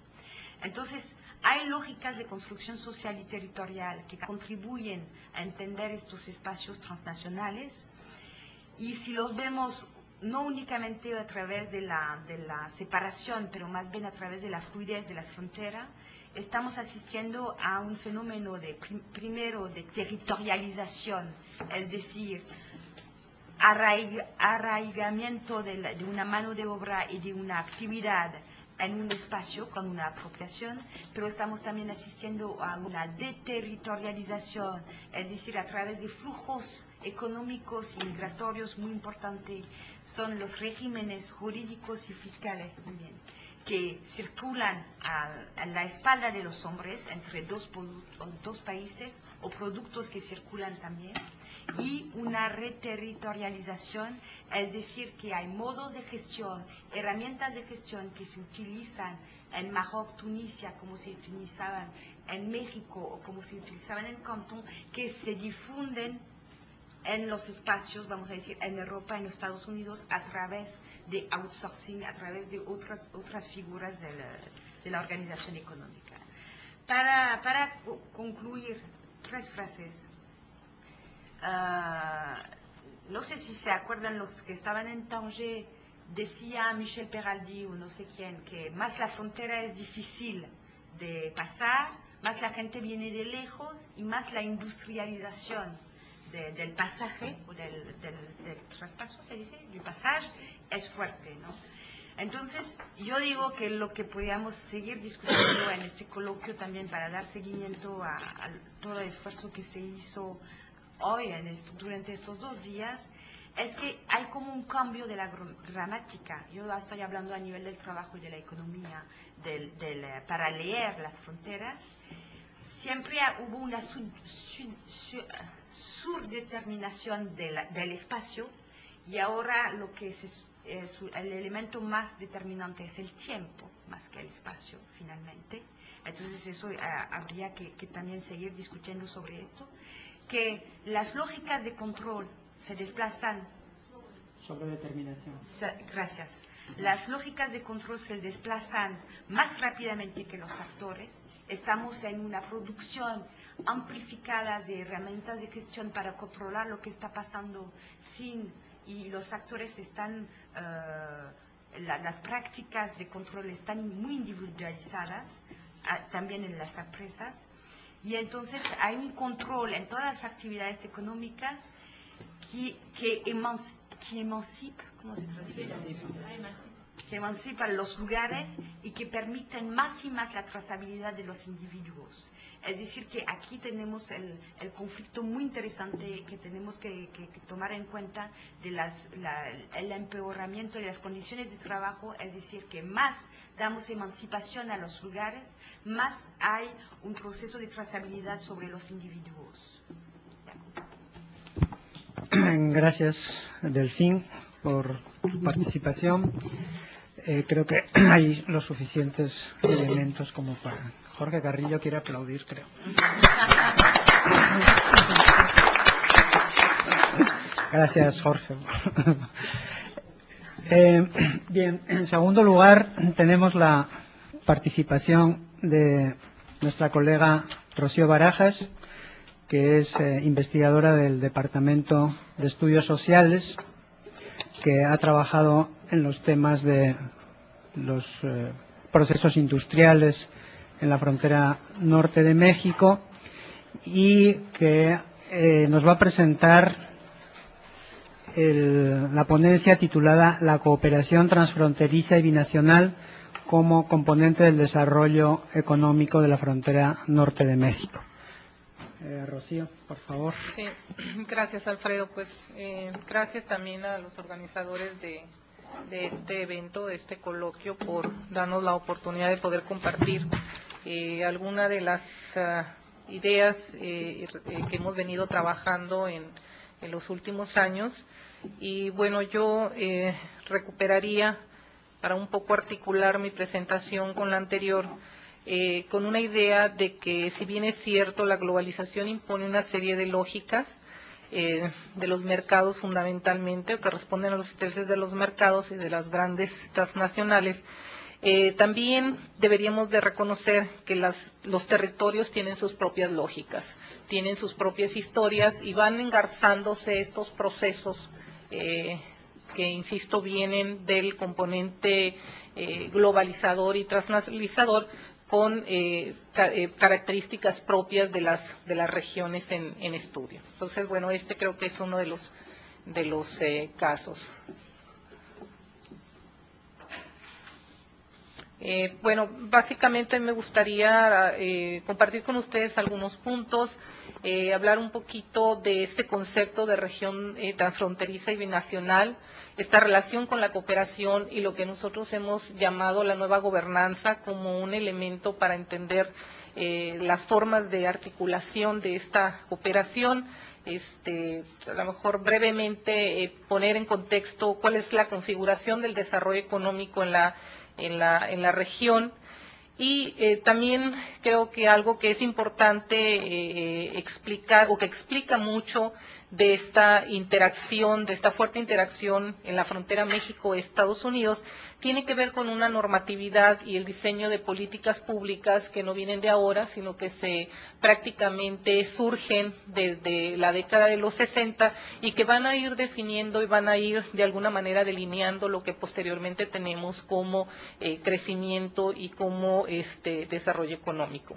Entonces, hay lógicas de construcción social y territorial que contribuyen a entender estos espacios transnacionales, y si los vemos no únicamente a través de la separación, pero más bien a través de la fluidez de las fronteras, estamos asistiendo a un fenómeno primero de territorialización, es decir, arraigamiento de una mano de obra y de una actividad en un espacio con una apropiación, pero estamos también asistiendo a una deterritorialización, es decir, a través de flujos económicos y migratorios muy importantes. Son los regímenes jurídicos y fiscales, muy bien, que circulan a la espalda de los hombres entre dos países, o productos que circulan también, y una reterritorialización, es decir, que hay modos de gestión, herramientas de gestión que se utilizan en Maroc, Tunisia, como se utilizaban en México o como se utilizaban en Cantón, que se difunden en los espacios, vamos a decir, en Europa, en los Estados Unidos, a través de outsourcing, a través de otras figuras de la organización económica. Para concluir, 3 frases. No sé si se acuerdan los que estaban en Tanger, decía Michel Peraldi o no sé quién, que más la frontera es difícil de pasar, más la gente viene de lejos y más la industrialización del pasaje o del traspaso, se dice, del pasaje, es fuerte, ¿no? Entonces, yo digo que lo que podríamos seguir discutiendo en este coloquio también para dar seguimiento a todo el esfuerzo que se hizo hoy durante estos 2 días, es que hay como un cambio de la gramática. Yo estoy hablando a nivel del trabajo y de la economía, para leer las fronteras. Siempre hubo una surdeterminación del espacio, y ahora lo que es el elemento más determinante es el tiempo, más que el espacio, finalmente. Entonces eso habría que también seguir discutiendo sobre esto, que las lógicas de control se desplazan. Sobre determinación. Gracias. Las lógicas de control se desplazan más rápidamente que los actores. Estamos en una producción amplificada de herramientas de gestión para controlar lo que está pasando y los actores están, las prácticas de control están muy individualizadas, también en las empresas, y entonces hay un control en todas las actividades económicas que emancipa, ¿cómo se traduce? Que emancipan los lugares y que permiten más y más la trazabilidad de los individuos. Es decir, que aquí tenemos el conflicto muy interesante que tenemos que tomar en cuenta de el empeoramiento de las condiciones de trabajo, es decir, que más damos emancipación a los lugares, más hay un proceso de trazabilidad sobre los individuos. Gracias, Delfín, por tu participación. Creo que hay los suficientes elementos como para Jorge Carrillo quiere aplaudir, creo. Gracias, Jorge. Bien, en segundo lugar tenemos la participación de nuestra colega Rocío Barajas, que es investigadora del Departamento de Estudios Sociales, que ha trabajado en los temas de los procesos industriales en la frontera norte de México y que nos va a presentar la ponencia titulada La cooperación transfronteriza y binacional como componente del desarrollo económico de la frontera norte de México. Rocío, por favor. Sí, gracias, Alfredo. Pues gracias también a los organizadores de este evento, de este coloquio, por darnos la oportunidad de poder compartir alguna de las ideas que hemos venido trabajando en los últimos años. Y bueno, yo recuperaría, para un poco articular mi presentación con la anterior, con una idea de que, si bien es cierto, la globalización impone una serie de lógicas de los mercados fundamentalmente, o que responden a los intereses de los mercados y de las grandes transnacionales, también deberíamos de reconocer que los territorios tienen sus propias lógicas, tienen sus propias historias y van engarzándose estos procesos que, insisto, vienen del componente globalizador y transnacionalizador, con características propias de las regiones en estudio. Entonces, bueno, este creo que es uno de los casos. Bueno, básicamente me gustaría compartir con ustedes algunos puntos, hablar un poquito de este concepto de región transfronteriza y binacional, esta relación con la cooperación y lo que nosotros hemos llamado la nueva gobernanza como un elemento para entender las formas de articulación de esta cooperación. A lo mejor brevemente poner en contexto cuál es la configuración del desarrollo económico en la región. Y también creo que algo que es importante explicar, o que explica mucho de esta interacción, de esta fuerte interacción en la frontera México-Estados Unidos, tiene que ver con una normatividad y el diseño de políticas públicas que no vienen de ahora, sino que prácticamente surgen desde la década de los 60 y que van a ir definiendo y van a ir de alguna manera delineando lo que posteriormente tenemos como crecimiento y como desarrollo económico.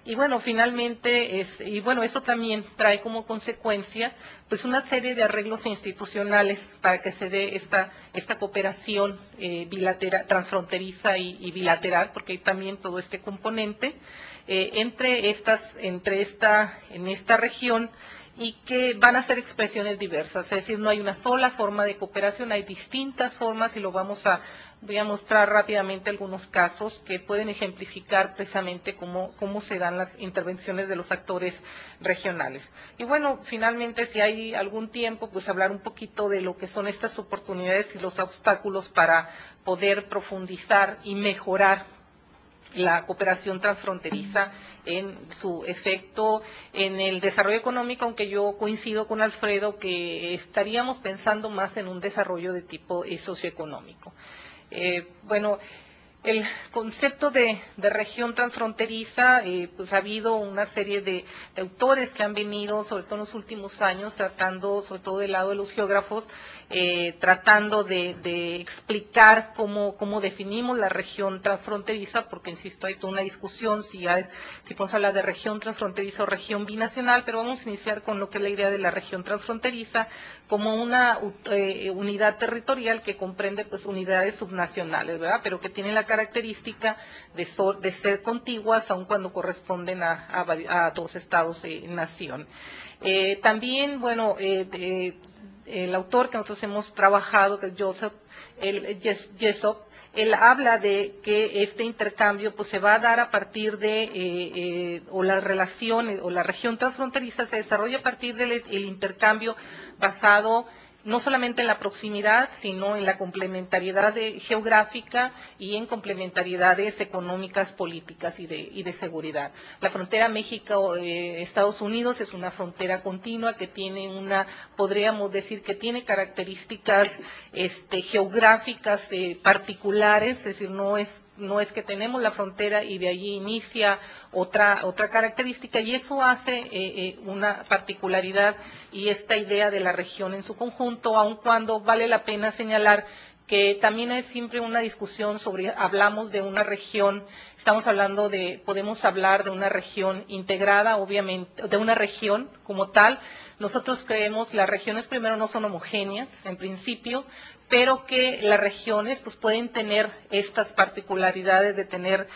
Y bueno, finalmente, eso también trae como consecuencia pues una serie de arreglos institucionales para que se dé esta cooperación bilateral, transfronteriza y bilateral, porque hay también todo este componente en esta región, y que van a ser expresiones diversas, es decir, no hay una sola forma de cooperación, hay distintas formas, y voy a mostrar rápidamente algunos casos que pueden ejemplificar precisamente cómo se dan las intervenciones de los actores regionales. Y bueno, finalmente, si hay algún tiempo, pues hablar un poquito de lo que son estas oportunidades y los obstáculos para poder profundizar y mejorar la cooperación transfronteriza en su efecto en el desarrollo económico, aunque yo coincido con Alfredo que estaríamos pensando más en un desarrollo de tipo socioeconómico. Bueno, el concepto de región transfronteriza, pues ha habido una serie de autores que han venido, sobre todo en los últimos años, tratando, sobre todo del lado de los geógrafos, tratando de explicar cómo definimos la región transfronteriza, porque, insisto, hay toda una discusión si podemos hablar de región transfronteriza o región binacional, pero vamos a iniciar con lo que es la idea de la región transfronteriza como una unidad territorial que comprende pues unidades subnacionales, ¿verdad?, pero que tienen la característica de ser contiguas, aun cuando corresponden a dos estados-nación. También, bueno, el autor que nosotros hemos trabajado, que es Jessop, él habla de que este intercambio pues se va a dar a partir de, o la relación o la región transfronteriza se desarrolla a partir del intercambio basado no solamente en la proximidad, sino en la complementariedad geográfica y en complementariedades económicas, políticas y de seguridad. La frontera México-Estados Unidos es una frontera continua que tiene podríamos decir que tiene características geográficas particulares, es decir, no es que tenemos la frontera y de allí inicia otra característica, y eso hace una particularidad y esta idea de la región en su conjunto, aun cuando vale la pena señalar que también es siempre una discusión hablamos de una región, podemos hablar de una región integrada, obviamente, de una región como tal. Nosotros creemos que las regiones primero no son homogéneas en principio, pero que las regiones pues pueden tener estas particularidades de tener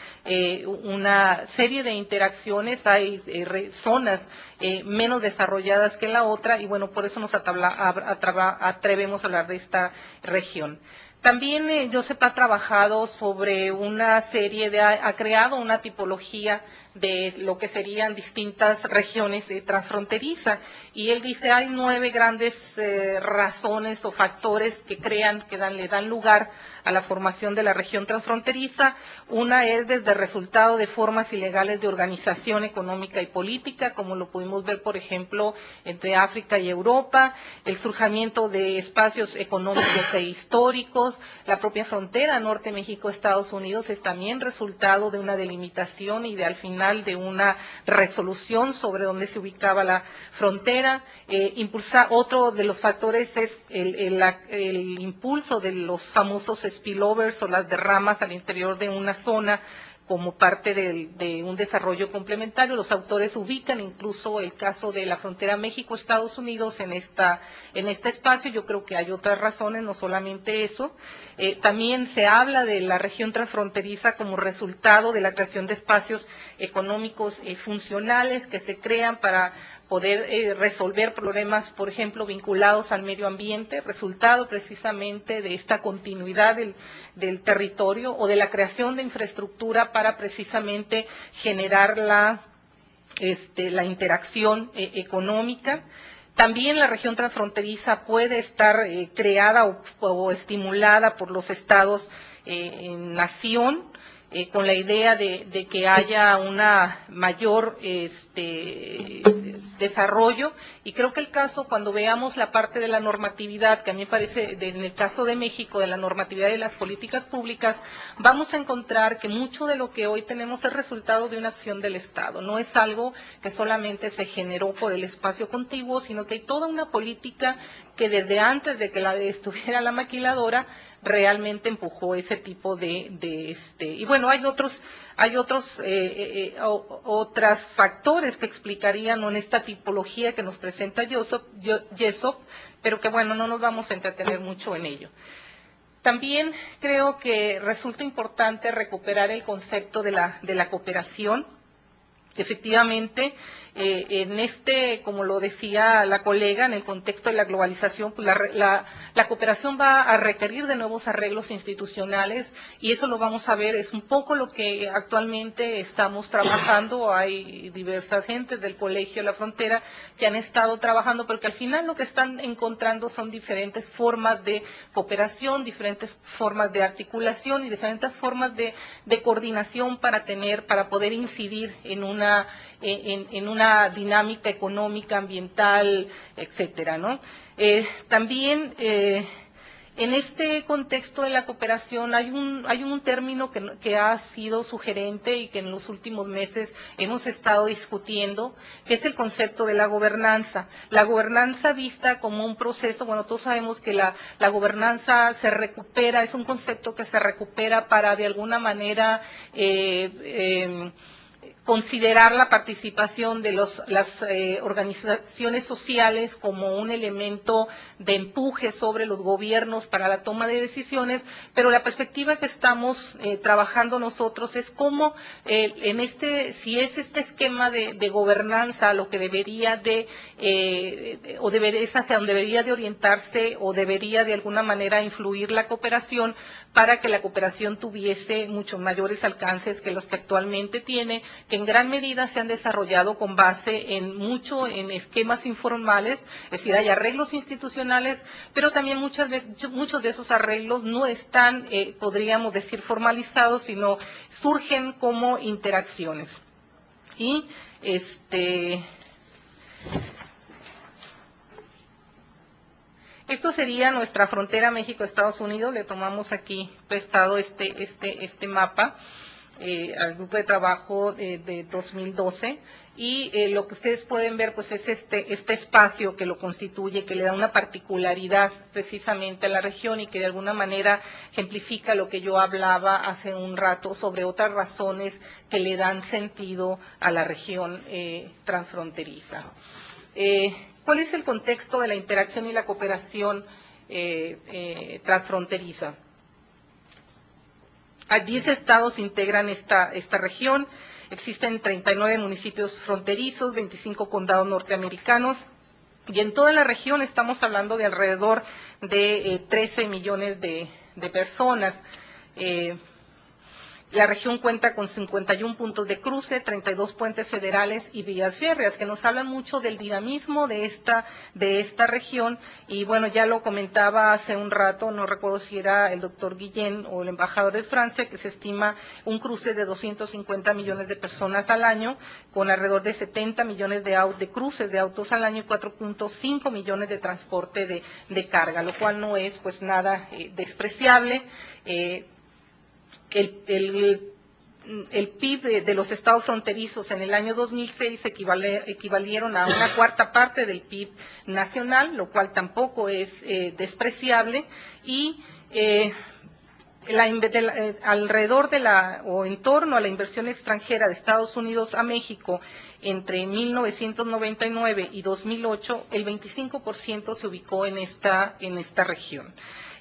una serie de interacciones, hay zonas menos desarrolladas que la otra, y bueno, por eso nos atrevemos a hablar de esta región. También Josep ha trabajado sobre una serie ha creado una tipología de lo que serían distintas regiones transfronterizas, y él dice hay 9 grandes razones o factores que le dan lugar a la formación de la región transfronteriza. Una es desde el resultado de formas ilegales de organización económica y política, como lo pudimos ver, por ejemplo, entre África y Europa, el surgimiento de espacios económicos e históricos, la propia frontera norte México-Estados Unidos es también resultado de una delimitación y al final de una resolución sobre dónde se ubicaba la frontera. Otro de los factores es el impulso de los famosos spillovers o las derramas al interior de una zona como parte de un desarrollo complementario. Los autores ubican incluso el caso de la frontera México-Estados Unidos en este espacio. Yo creo que hay otras razones, no solamente eso. También se habla de la región transfronteriza como resultado de la creación de espacios económicos funcionales que se crean para poder resolver problemas, por ejemplo, vinculados al medio ambiente, resultado precisamente de esta continuidad del territorio o de la creación de infraestructura para precisamente generar la interacción económica. También la región transfronteriza puede estar creada o estimulada por los estados en nación, con la idea de que haya una mayor desarrollo, y creo que el caso, cuando veamos la parte de la normatividad, que a mí me parece, en el caso de México, de la normatividad de las políticas públicas, vamos a encontrar que mucho de lo que hoy tenemos es resultado de una acción del Estado, no es algo que solamente se generó por el espacio contiguo, sino que hay toda una política que desde antes de que estuviera la maquiladora, realmente empujó ese tipo y bueno, hay otros factores que explicarían en esta tipología que nos presenta Jessop, pero que bueno, no nos vamos a entretener mucho en ello. También creo que resulta importante recuperar el concepto de la cooperación. Efectivamente, como lo decía la colega, en el contexto de la globalización, pues la cooperación va a requerir de nuevos arreglos institucionales, y eso lo vamos a ver, es un poco lo que actualmente estamos trabajando. Hay diversas gentes del Colegio de la Frontera que han estado trabajando, pero que al final lo que están encontrando son diferentes formas de cooperación, diferentes formas de articulación y diferentes formas de coordinación para poder incidir en una dinámica económica, ambiental, etcétera, ¿no? También en este contexto de la cooperación hay un término que ha sido sugerente y que en los últimos meses hemos estado discutiendo, que es el concepto de la gobernanza. La gobernanza vista como un proceso, bueno, todos sabemos que la gobernanza se recupera, es un concepto que se recupera para de alguna manera considerar la participación de las organizaciones sociales como un elemento de empuje sobre los gobiernos para la toma de decisiones, pero la perspectiva que estamos trabajando nosotros es cómo si es este esquema de gobernanza lo que debería es hacia donde debería de orientarse o debería de alguna manera influir la cooperación, para que la cooperación tuviese muchos mayores alcances que los que actualmente tiene, que que en gran medida se han desarrollado con base en esquemas informales, es decir, hay arreglos institucionales, pero también muchos de esos arreglos no están, podríamos decir, formalizados, sino surgen como interacciones. Y esto sería nuestra frontera México-Estados Unidos. Le tomamos aquí prestado este mapa al grupo de trabajo de 2012, y lo que ustedes pueden ver pues es este espacio que lo constituye, que le da una particularidad precisamente a la región y que de alguna manera ejemplifica lo que yo hablaba hace un rato sobre otras razones que le dan sentido a la región transfronteriza. ¿Cuál es el contexto de la interacción y la cooperación transfronteriza? 10 estados integran esta región, existen 39 municipios fronterizos, 25 condados norteamericanos, y en toda la región estamos hablando de alrededor de 13 millones de personas. La región cuenta con 51 puntos de cruce, 32 puentes federales y vías férreas, que nos hablan mucho del dinamismo de esta región. Y bueno, ya lo comentaba hace un rato, no recuerdo si era el doctor Guillén o el embajador de Francia, que se estima un cruce de 250 millones de personas al año, con alrededor de 70 millones de cruces de autos al año y 4.5 millones de transporte de carga, lo cual no es pues nada despreciable. El PIB de los estados fronterizos en el año 2006 equivalieron a una cuarta parte del PIB nacional, lo cual tampoco es despreciable, y alrededor o en torno a la inversión extranjera de Estados Unidos a México entre 1999 y 2008, el 25% se ubicó en esta región.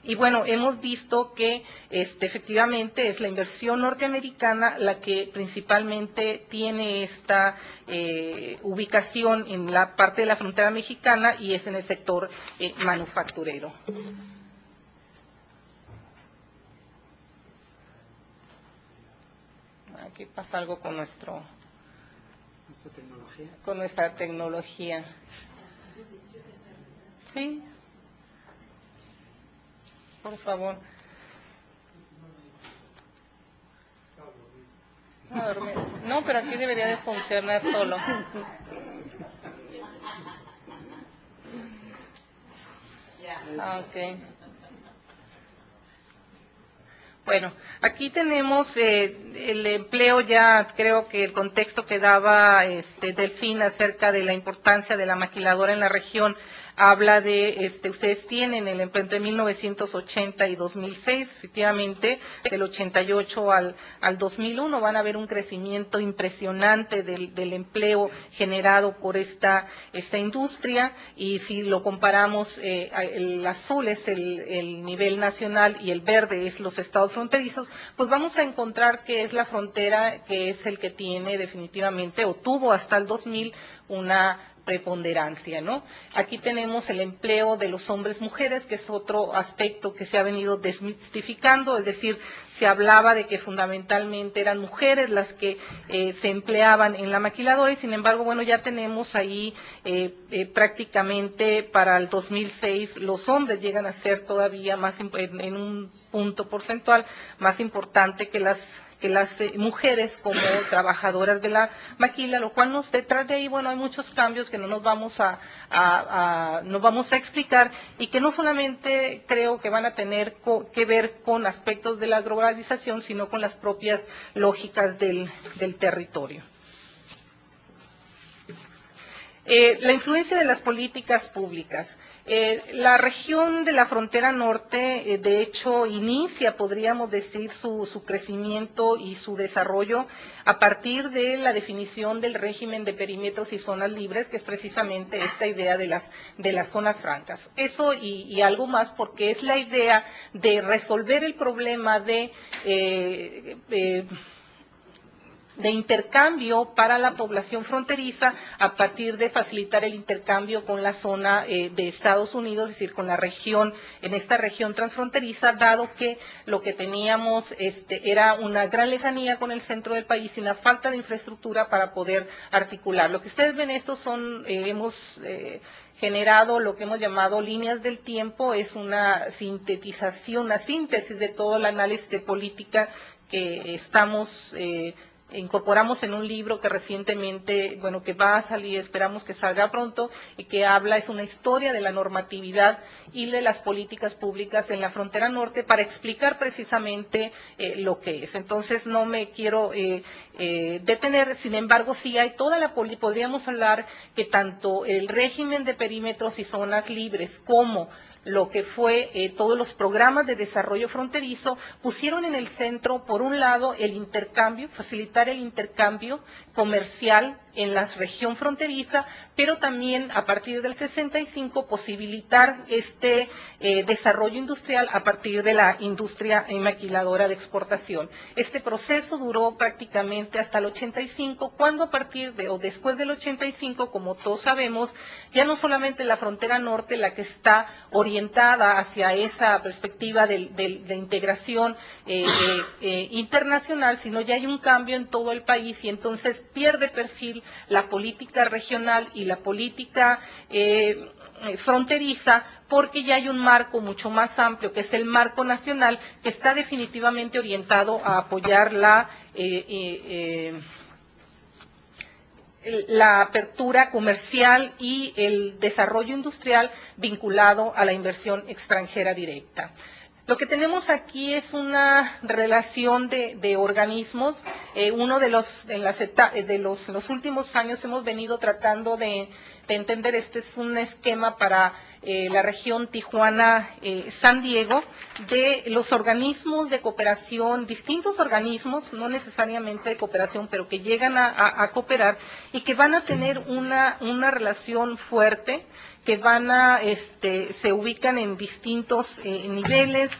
Y bueno, hemos visto que efectivamente es la inversión norteamericana la que principalmente tiene esta ubicación en la parte de la frontera mexicana, y es en el sector manufacturero. Aquí pasa algo con nuestra tecnología. Sí. Por favor. No, pero aquí debería de funcionar solo. Ok. Bueno, aquí tenemos el empleo, ya creo que el contexto que daba Delfín acerca de la importancia de la maquiladora en la región habla de, ustedes tienen el empleo entre 1980 y 2006, efectivamente, del 88 al 2001 van a ver un crecimiento impresionante del empleo generado por esta industria, y si lo comparamos, el azul es el nivel nacional y el verde es los estados fronterizos, pues vamos a encontrar que es la frontera que es el que tiene definitivamente, o tuvo hasta el 2000, una preponderancia, ¿no? Aquí tenemos el empleo de los hombres-mujeres, que es otro aspecto que se ha venido desmitificando, es decir, se hablaba de que fundamentalmente eran mujeres las que se empleaban en la maquiladora, y sin embargo, bueno, ya tenemos ahí prácticamente para el 2006 los hombres llegan a ser todavía más, en un punto porcentual más importante que las mujeres como trabajadoras de la maquila, lo cual detrás de ahí, bueno, hay muchos cambios que no nos vamos a explicar, y que no solamente creo que van a tener que ver con aspectos de la globalización, sino con las propias lógicas del territorio. La influencia de las políticas públicas. La región de la frontera norte, de hecho, inicia, podríamos decir, su crecimiento y su desarrollo a partir de la definición del régimen de perímetros y zonas libres, que es precisamente esta idea de las zonas francas. Eso y algo más, porque es la idea de resolver el problema de de intercambio para la población fronteriza a partir de facilitar el intercambio con la zona de Estados Unidos, es decir, con la región, en esta región transfronteriza, dado que lo que teníamos era una gran lejanía con el centro del país y una falta de infraestructura para poder articular. Lo que ustedes ven, estos son, hemos generado lo que hemos llamado líneas del tiempo, es una sintetización, una síntesis de todo el análisis de política que incorporamos en un libro que recientemente, que va a salir, esperamos que salga pronto, y que es una historia de la normatividad y de las políticas públicas en la frontera norte para explicar precisamente lo que es. Entonces no me quiero detener, sin embargo sí hay toda la podríamos hablar que tanto el régimen de perímetros y zonas libres como lo que fue todos los programas de desarrollo fronterizo pusieron en el centro, por un lado, el intercambio, facilitar el intercambio comercial en la región fronteriza, pero también a partir del 65 posibilitar desarrollo industrial a partir de la industria maquiladora de exportación. Este proceso duró prácticamente hasta el 85, cuando a partir o después del 85, como todos sabemos, ya no solamente la frontera norte la que está orientada hacia esa perspectiva de integración internacional, sino ya hay un cambio en todo el país y entonces pierde perfil la política regional y la política fronteriza, porque ya hay un marco mucho más amplio, que es el marco nacional, que está definitivamente orientado a apoyar la apertura comercial y el desarrollo industrial vinculado a la inversión extranjera directa. Lo que tenemos aquí es una relación de organismos. Uno de los últimos años hemos venido tratando de entender, este es un esquema para la región Tijuana-San Diego, de los organismos de cooperación, distintos organismos, no necesariamente de cooperación, pero que llegan a cooperar y que van a tener una relación fuerte, que se ubican en distintos niveles,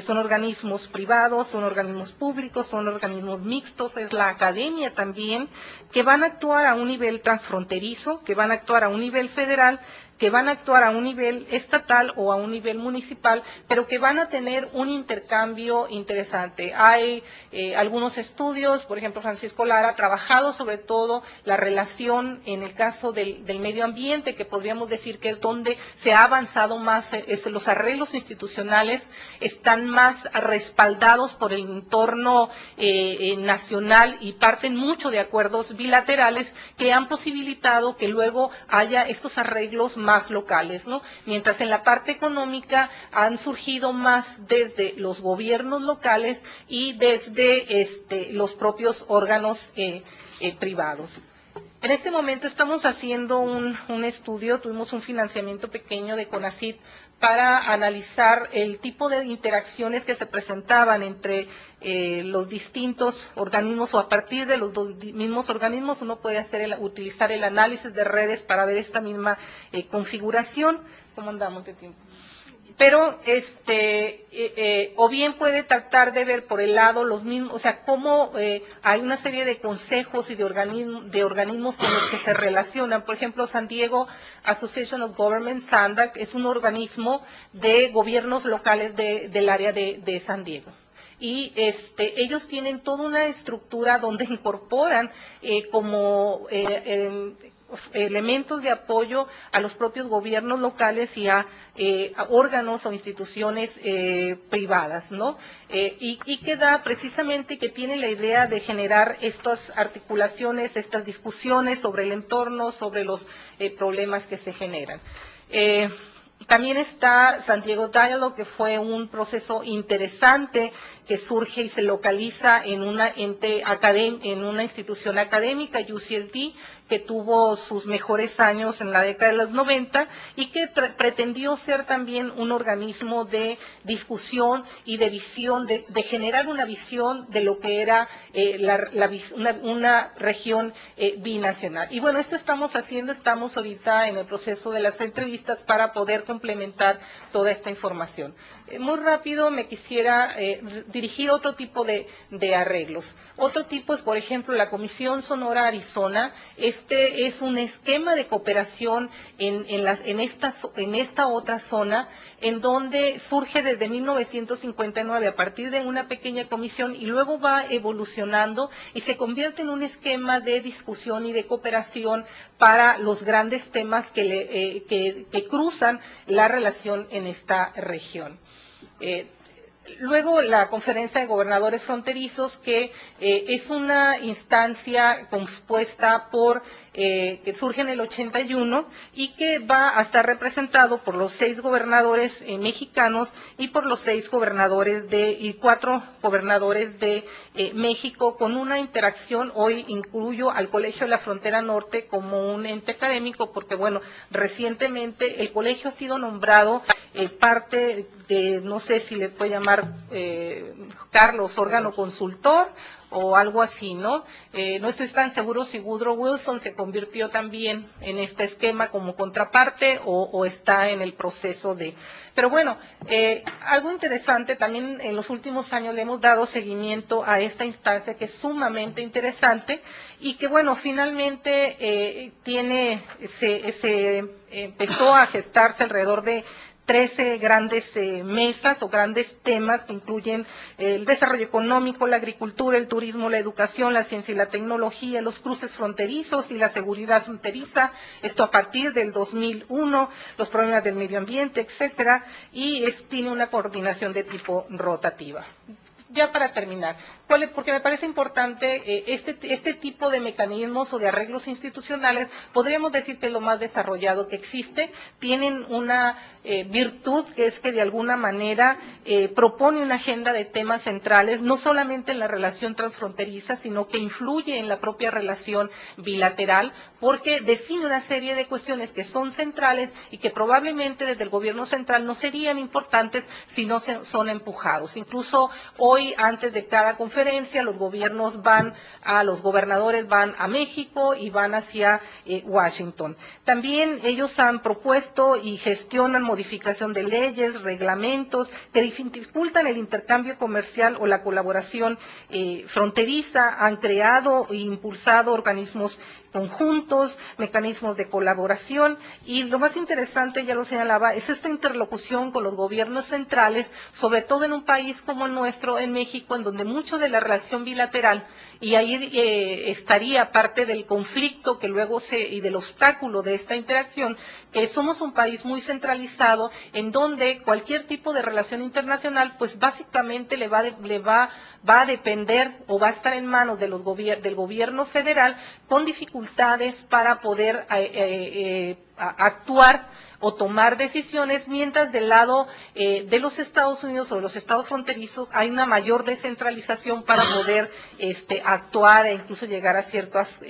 son organismos privados, son organismos públicos, son organismos mixtos, es la academia también, que van a actuar a un nivel transfronterizo, que van a actuar a un nivel federal, que van a actuar a un nivel estatal o a un nivel municipal, pero que van a tener un intercambio interesante. Hay algunos estudios, por ejemplo, Francisco Lara ha trabajado sobre todo la relación en el caso del medio ambiente, que podríamos decir que es donde se ha avanzado más, los arreglos institucionales están más respaldados por el entorno nacional y parten mucho de acuerdos bilaterales que han posibilitado que luego haya estos arreglos más locales, ¿no? Mientras en la parte económica han surgido más desde los gobiernos locales y desde los propios órganos privados. En este momento estamos haciendo un estudio, tuvimos un financiamiento pequeño de CONACYT para analizar el tipo de interacciones que se presentaban entre los distintos organismos o a partir de los mismos organismos. Uno puede utilizar el análisis de redes para ver esta misma configuración. ¿Cómo andamos de tiempo? Pero o bien puede tratar de ver por el lado los mismos, o sea, cómo hay una serie de consejos y de organismos con los que se relacionan. Por ejemplo, San Diego Association of Government, SANDAG, es un organismo de gobiernos locales del área de San Diego. Y ellos tienen toda una estructura donde incorporan como elementos de apoyo a los propios gobiernos locales y a órganos o instituciones privadas, ¿no? Y que da precisamente, que tiene la idea de generar estas articulaciones, estas discusiones sobre el entorno, sobre los problemas que se generan. También está San Diego Dialogue, que fue un proceso interesante que surge y se localiza en una institución académica, UCSD, que tuvo sus mejores años en la década de los 90 y que pretendió ser también un organismo de discusión y de visión, de generar una visión de lo que era una región binacional. Y bueno, esto estamos haciendo, estamos ahorita en el proceso de las entrevistas para poder complementar toda esta información. Muy rápido me quisiera dirigir otro tipo de arreglos. Otro tipo es, por ejemplo, la Comisión Sonora Arizona. Este es un esquema de cooperación en esta otra zona, en donde surge desde 1959 a partir de una pequeña comisión y luego va evolucionando y se convierte en un esquema de discusión y de cooperación para los grandes temas que cruzan la relación en esta región. Luego la Conferencia de Gobernadores Fronterizos, que es una instancia compuesta por que surge en el 81 y que va a estar representado por los 6 gobernadores mexicanos y por los 6 gobernadores y 4 gobernadores de México, con una interacción. Hoy incluyo al Colegio de la Frontera Norte como un ente académico, porque bueno, recientemente el colegio ha sido nombrado parte de, no sé si le puede llamar Carlos, órgano consultor o algo así, ¿no? No estoy tan seguro si Woodrow Wilson se convirtió también en este esquema como contraparte o está en el proceso de... Pero bueno, algo interesante, también en los últimos años le hemos dado seguimiento a esta instancia que es sumamente interesante y que bueno, finalmente se empezó a gestarse alrededor de 13 grandes mesas o grandes temas que incluyen el desarrollo económico, la agricultura, el turismo, la educación, la ciencia y la tecnología, los cruces fronterizos y la seguridad fronteriza, esto a partir del 2001, los problemas del medio ambiente, etcétera, y tiene una coordinación de tipo rotativa. Ya para terminar, porque me parece importante este tipo de mecanismos o de arreglos institucionales, podríamos decir que es lo más desarrollado que existe, tienen una virtud que es que de alguna manera propone una agenda de temas centrales, no solamente en la relación transfronteriza, sino que influye en la propia relación bilateral, porque define una serie de cuestiones que son centrales y que probablemente desde el gobierno central no serían importantes si no son empujados. Incluso hoy, antes de cada conferencia, los gobernadores van a México y van hacia Washington. También ellos han propuesto y gestionan modificación de leyes, reglamentos que dificultan el intercambio comercial o la colaboración fronteriza. Han creado e impulsado organismos conjuntos, mecanismos de colaboración, y lo más interesante, ya lo señalaba, es esta interlocución con los gobiernos centrales, sobre todo en un país como el nuestro, en México, en donde mucho de la relación bilateral, y ahí estaría parte del conflicto que luego y del obstáculo de esta interacción, que somos un país muy centralizado, en donde cualquier tipo de relación internacional, pues básicamente va a depender o va a estar en manos del gobierno federal, con dificultades para poder actuar o tomar decisiones, mientras del lado de los Estados Unidos o de los estados fronterizos hay una mayor descentralización para poder actuar e incluso llegar a ciertos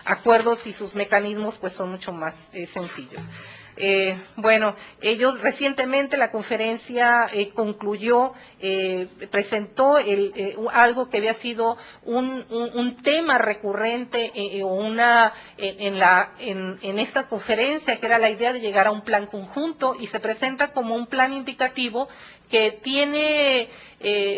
acuerdos, y sus mecanismos pues son mucho más sencillos. Bueno, ellos recientemente, la conferencia concluyó, presentó algo que había sido un tema recurrente en esta conferencia, que era la idea de llegar a un plan conjunto, y se presenta como un plan indicativo que tiene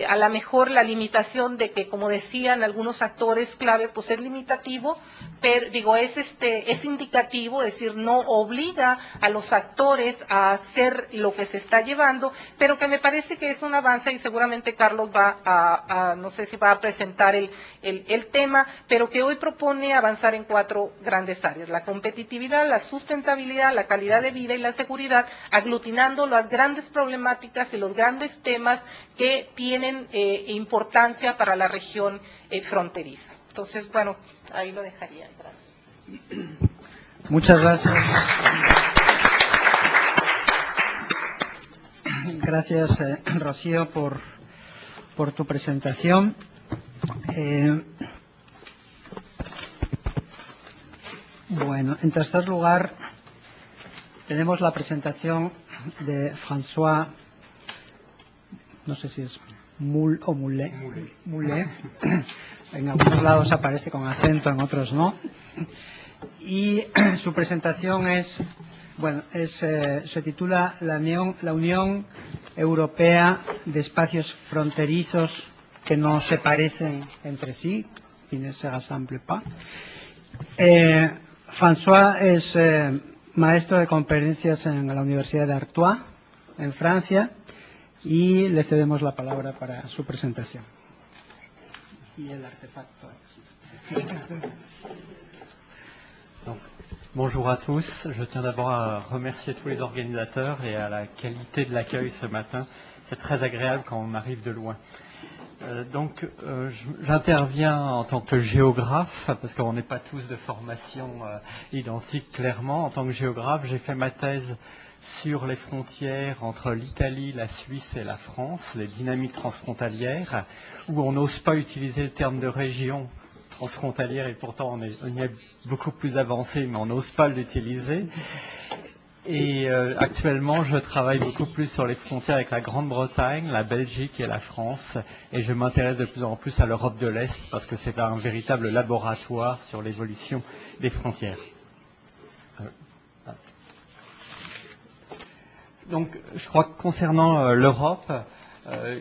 a lo mejor la limitación de que, como decían algunos actores clave, pues es limitativo, pero digo, es indicativo, es decir, no obliga a los actores a hacer lo que se está llevando, pero que me parece que es un avance, y seguramente Carlos no sé si va a presentar el tema, pero que hoy propone avanzar en 4 grandes áreas: la competitividad, la sustentabilidad, la calidad de vida y la seguridad, aglutinando las grandes problemáticas y los grandes temas que tienen importancia para la región fronteriza. Entonces, bueno, ahí lo dejaría. Gracias. Muchas gracias. Gracias, Rocío, por tu presentación. Bueno, en tercer lugar, tenemos la presentación de François, no sé si es Moulet o Moulet. En algunos lados aparece con acento, en otros no. Y su presentación es, Bueno, se titula la Unión Europea de Espacios Fronterizos que no se parecen entre sí, qui ne se rassemblent pas. François es maestro de conferencias en la Universidad de Artois, en Francia, y le cedemos la palabra para su presentación. Y el artefacto. Donc, bonjour à tous. Je tiens d'abord à remercier tous les organisateurs et à la qualité de l'accueil ce matin. C'est très agréable quand on arrive de loin. J'interviens en tant que géographe, parce qu'on n'est pas tous de formation identique clairement. En tant que géographe, j'ai fait ma thèse sur les frontières entre l'Italie, la Suisse et la France, les dynamiques transfrontalières, où on n'ose pas utiliser le terme de région transfrontalière, et pourtant on y est beaucoup plus avancé, mais on n'ose pas l'utiliser. Et actuellement, je travaille beaucoup plus sur les frontières avec la Grande-Bretagne, la Belgique et la France, et je m'intéresse de plus en plus à l'Europe de l'Est, parce que c'est un véritable laboratoire sur l'évolution des frontières. Donc, je crois que concernant l'Europe,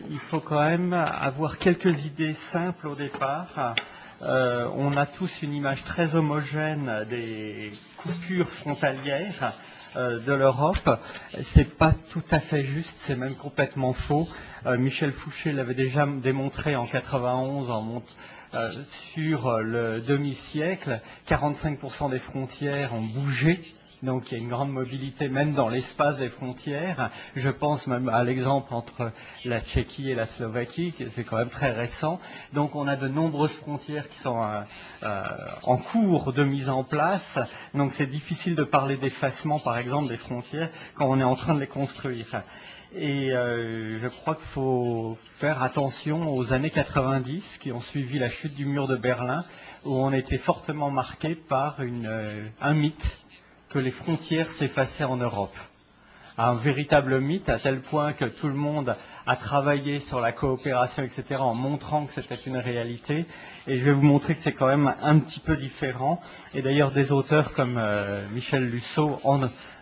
il faut quand même avoir quelques idées simples au départ. On a tous une image très homogène des coupures frontalières de l'Europe. C'est pas tout à fait juste, c'est même complètement faux. Michel Fouché l'avait déjà démontré en 91 sur le demi-siècle. 45% des frontières ont bougé. Donc il y a une grande mobilité même dans l'espace des frontières. Je pense même à l'exemple entre la Tchéquie et la Slovaquie, c'est quand même très récent. Donc on a de nombreuses frontières qui sont en cours de mise en place. Donc c'est difficile de parler d'effacement, par exemple, des frontières quand on est en train de les construire. Et je crois qu'il faut faire attention aux années 90 qui ont suivi la chute du mur de Berlin, où on était fortement marqué par un mythe que les frontières s'effaçaient en Europe. Un véritable mythe, à tel point que tout le monde a travaillé sur la coopération, etc., en montrant que c'était une réalité. Et je vais vous montrer que c'est quand même un petit peu différent. Et d'ailleurs, des auteurs comme Michel Lusseau, en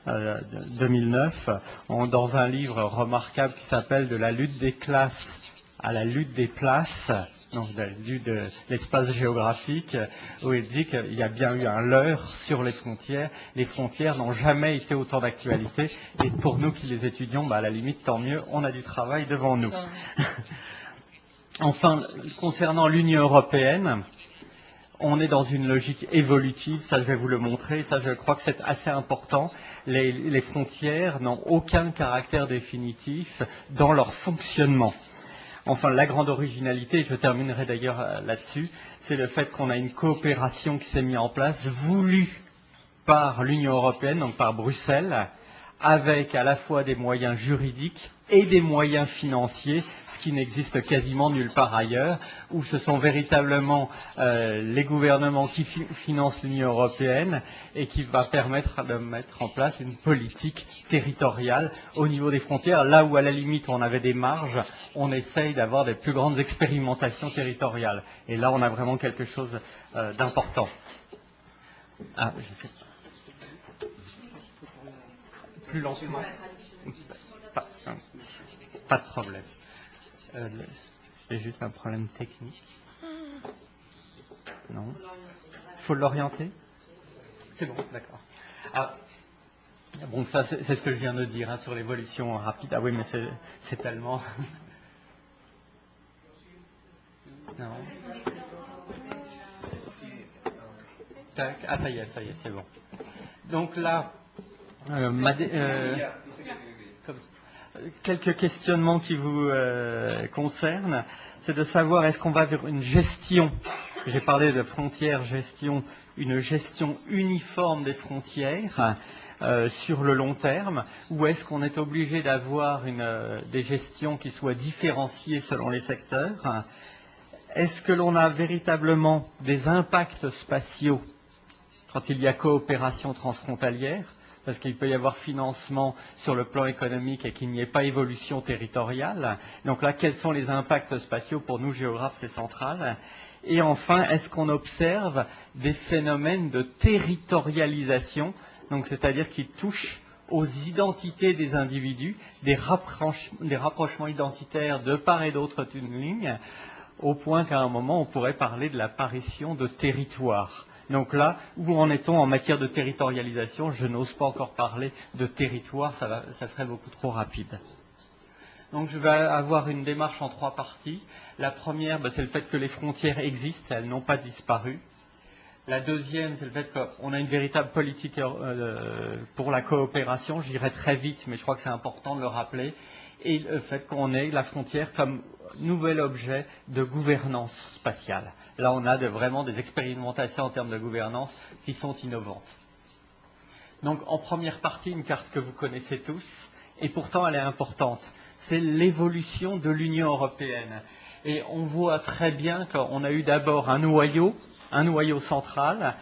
2009, dans un livre remarquable qui s'appelle « De la lutte des classes à la lutte des places », donc de l'espace géographique, où il dit qu'il y a bien eu un leurre sur les frontières. Les frontières n'ont jamais été autant d'actualité. Et pour nous qui les étudions, à la limite, tant mieux, on a du travail devant nous. Enfin, concernant l'Union européenne, on est dans une logique évolutive, ça je vais vous le montrer, ça je crois que c'est assez important. Les frontières n'ont aucun caractère définitif dans leur fonctionnement. Enfin, la grande originalité, je terminerai d'ailleurs là-dessus, c'est le fait qu'on a une coopération qui s'est mise en place, voulue par l'Union européenne, donc par Bruxelles, avec à la fois des moyens juridiques et des moyens financiers, ce qui n'existe quasiment nulle part ailleurs, où ce sont véritablement les gouvernements qui financent l'Union européenne et qui va permettre de mettre en place une politique territoriale au niveau des frontières. Là où à la limite on avait des marges, on essaye d'avoir des plus grandes expérimentations territoriales. Et là on a vraiment quelque chose d'important. Ah, je sais. Plus lentement. Pas de problème. J'ai juste un problème technique. Non. Il faut l'orienter. C'est bon, d'accord. Ah, bon, ça c'est ce que je viens de dire sur l'évolution rapide. Ah oui, mais c'est tellement... Non. Tac. Ah, ça y est, c'est bon. Donc là, quelques questionnements qui vous concernent, c'est de savoir est-ce qu'on va vers une gestion, j'ai parlé de frontières, gestion, une gestion uniforme des frontières sur le long terme, ou est-ce qu'on est obligé d'avoir des gestions qui soient différenciées selon les secteurs? Est-ce que l'on a véritablement des impacts spatiaux quand il y a coopération transfrontalière? Parce qu'il peut y avoir financement sur le plan économique et qu'il n'y ait pas évolution territoriale. Donc là, quels sont les impacts spatiaux? Pour nous, géographes, c'est central. Et enfin, est-ce qu'on observe des phénomènes de territorialisation, donc c'est-à-dire qui touchent aux identités des individus, des rapprochements identitaires de part et d'autre d'une ligne, au point qu'à un moment, on pourrait parler de l'apparition de territoires. Donc là, où en est-on en matière de territorialisation? Je n'ose pas encore parler de territoire, ça serait beaucoup trop rapide. Donc je vais avoir une démarche en 3 parties. La première, c'est le fait que les frontières existent, elles n'ont pas disparu. La deuxième, c'est le fait qu'on a une véritable politique pour la coopération. J'irai très vite, mais je crois que c'est important de le rappeler. Et le fait qu'on ait la frontière comme nouvel objet de gouvernance spatiale. Là, on a vraiment des expérimentations en termes de gouvernance qui sont innovantes. Donc, en première partie, une carte que vous connaissez tous, et pourtant elle est importante. C'est l'évolution de l'Union européenne. Et on voit très bien qu'on a eu d'abord un noyau central,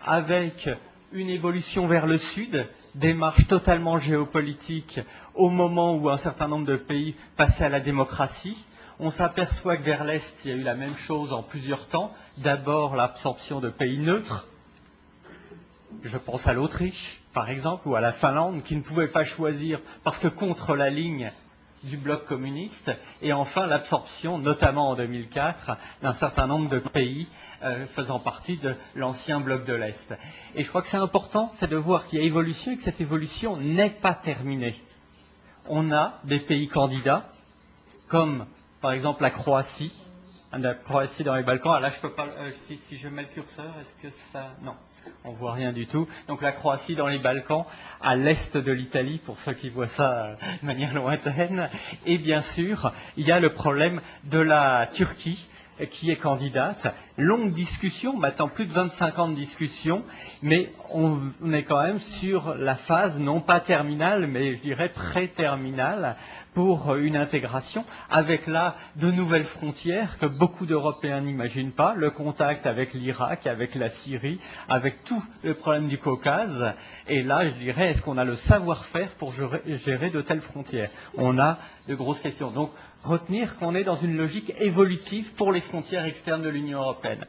avec une évolution vers le sud, démarche totalement géopolitique au moment où un certain nombre de pays passaient à la démocratie. On s'aperçoit que vers l'Est, il y a eu la même chose en plusieurs temps. D'abord, l'absorption de pays neutres. Je pense à l'Autriche, par exemple, ou à la Finlande, qui ne pouvaient pas choisir parce que contre la ligne du bloc communiste, et enfin l'absorption, notamment en 2004, d'un certain nombre de pays faisant partie de l'ancien bloc de l'Est. Et je crois que c'est important, c'est de voir qu'il y a évolution et que cette évolution n'est pas terminée. On a des pays candidats, comme par exemple la Croatie dans les Balkans. Ah, là, je peux pas. Si je mets le curseur, est-ce que ça... Non, on voit rien du tout. Donc la Croatie dans les Balkans, à l'est de l'Italie, pour ceux qui voient ça de manière lointaine. Et bien sûr, il y a le problème de la Turquie, qui est candidate. Longue discussion, maintenant plus de 25 ans de discussion, mais on est quand même sur la phase, non pas terminale, mais je dirais pré-terminale, pour une intégration, avec là de nouvelles frontières que beaucoup d'Européens n'imaginent pas, le contact avec l'Irak, avec la Syrie, avec tout le problème du Caucase. Et là, je dirais, est-ce qu'on a le savoir-faire pour gérer de telles frontières? On a de grosses questions. Donc, retenir qu'on est dans une logique évolutive pour les frontières externes de l'Union européenne.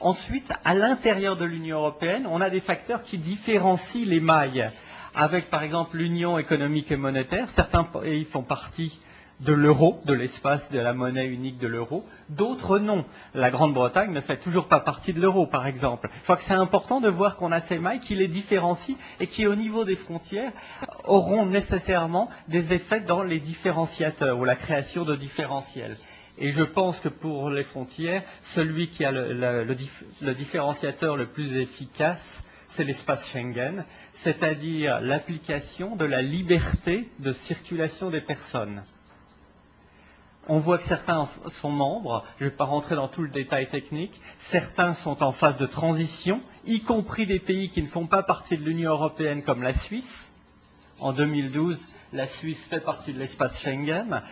Ensuite, à l'intérieur de l'Union européenne, on a des facteurs qui différencient les mailles. Avec, par exemple, l'Union économique et monétaire, certains pays font partie de l'euro, de l'espace de la monnaie unique de l'euro, d'autres non. La Grande-Bretagne ne fait toujours pas partie de l'euro, par exemple. Je crois que c'est important de voir qu'on a ces mailles qui les différencient et qui, au niveau des frontières, auront nécessairement des effets dans les différenciateurs ou la création de différentiels. Et je pense que pour les frontières, celui qui a le différenciateur le plus efficace, c'est l'espace Schengen, c'est-à-dire l'application de la liberté de circulation des personnes. On voit que certains sont membres, je ne vais pas rentrer dans tout le détail technique, certains sont en phase de transition, y compris des pays qui ne font pas partie de l'Union européenne comme la Suisse. En 2012, la Suisse fait partie de l'espace Schengen.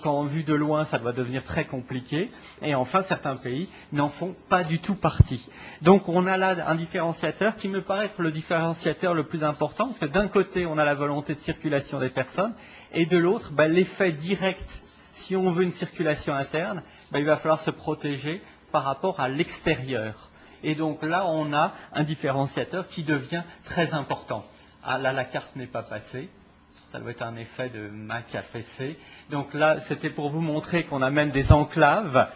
Quand vu de loin, ça doit devenir très compliqué. Et enfin, certains pays n'en font pas du tout partie. Donc, on a là un différenciateur qui me paraît être le différenciateur le plus important, parce que d'un côté, on a la volonté de circulation des personnes, et de l'autre, l'effet direct. Si on veut une circulation interne, il va falloir se protéger par rapport à l'extérieur. Et donc là, on a un différenciateur qui devient très important. Ah, là, la carte n'est pas passée. Ça doit être un effet de Mac APC. Donc là, c'était pour vous montrer qu'on a même des enclaves.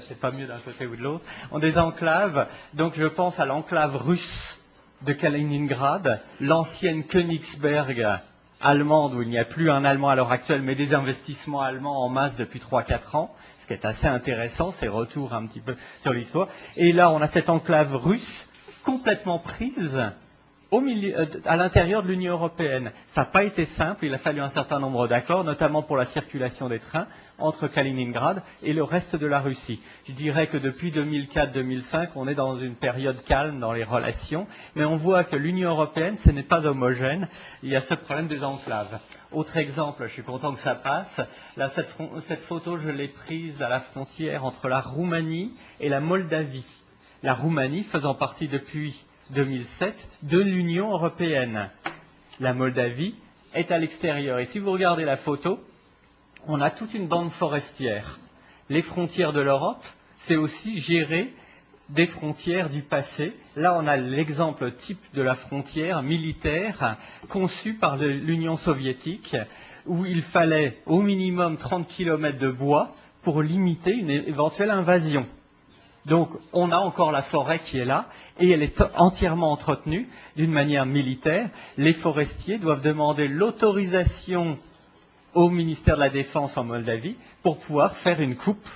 C'est pas mieux d'un côté ou de l'autre. On a des enclaves. Donc je pense à l'enclave russe de Kaliningrad, l'ancienne Königsberg allemande, où il n'y a plus un Allemand à l'heure actuelle, mais des investissements allemands en masse depuis 3-4 ans, ce qui est assez intéressant, ces retours un petit peu sur l'histoire. Et là, on a cette enclave russe complètement prise à l'intérieur de l'Union européenne. Ça n'a pas été simple, il a fallu un certain nombre d'accords, notamment pour la circulation des trains entre Kaliningrad et le reste de la Russie. Je dirais que depuis 2004-2005, on est dans une période calme dans les relations, mais on voit que l'Union européenne, ce n'est pas homogène, il y a ce problème des enclaves. Autre exemple, je suis content que ça passe, là, cette photo, je l'ai prise à la frontière entre la Roumanie et la Moldavie. La Roumanie faisant partie depuis 2007 de l'Union européenne. La Moldavie est à l'extérieur. Et si vous regardez la photo, on a toute une bande forestière. Les frontières de l'Europe, c'est aussi gérer des frontières du passé. Là, on a l'exemple type de la frontière militaire conçue par l'Union soviétique, où il fallait au minimum 30 km de bois pour limiter une éventuelle invasion. Donc, on a encore la forêt qui est là, et elle est entièrement entretenue d'une manière militaire. Les forestiers doivent demander l'autorisation au ministère de la Défense en Moldavie pour pouvoir faire une coupe,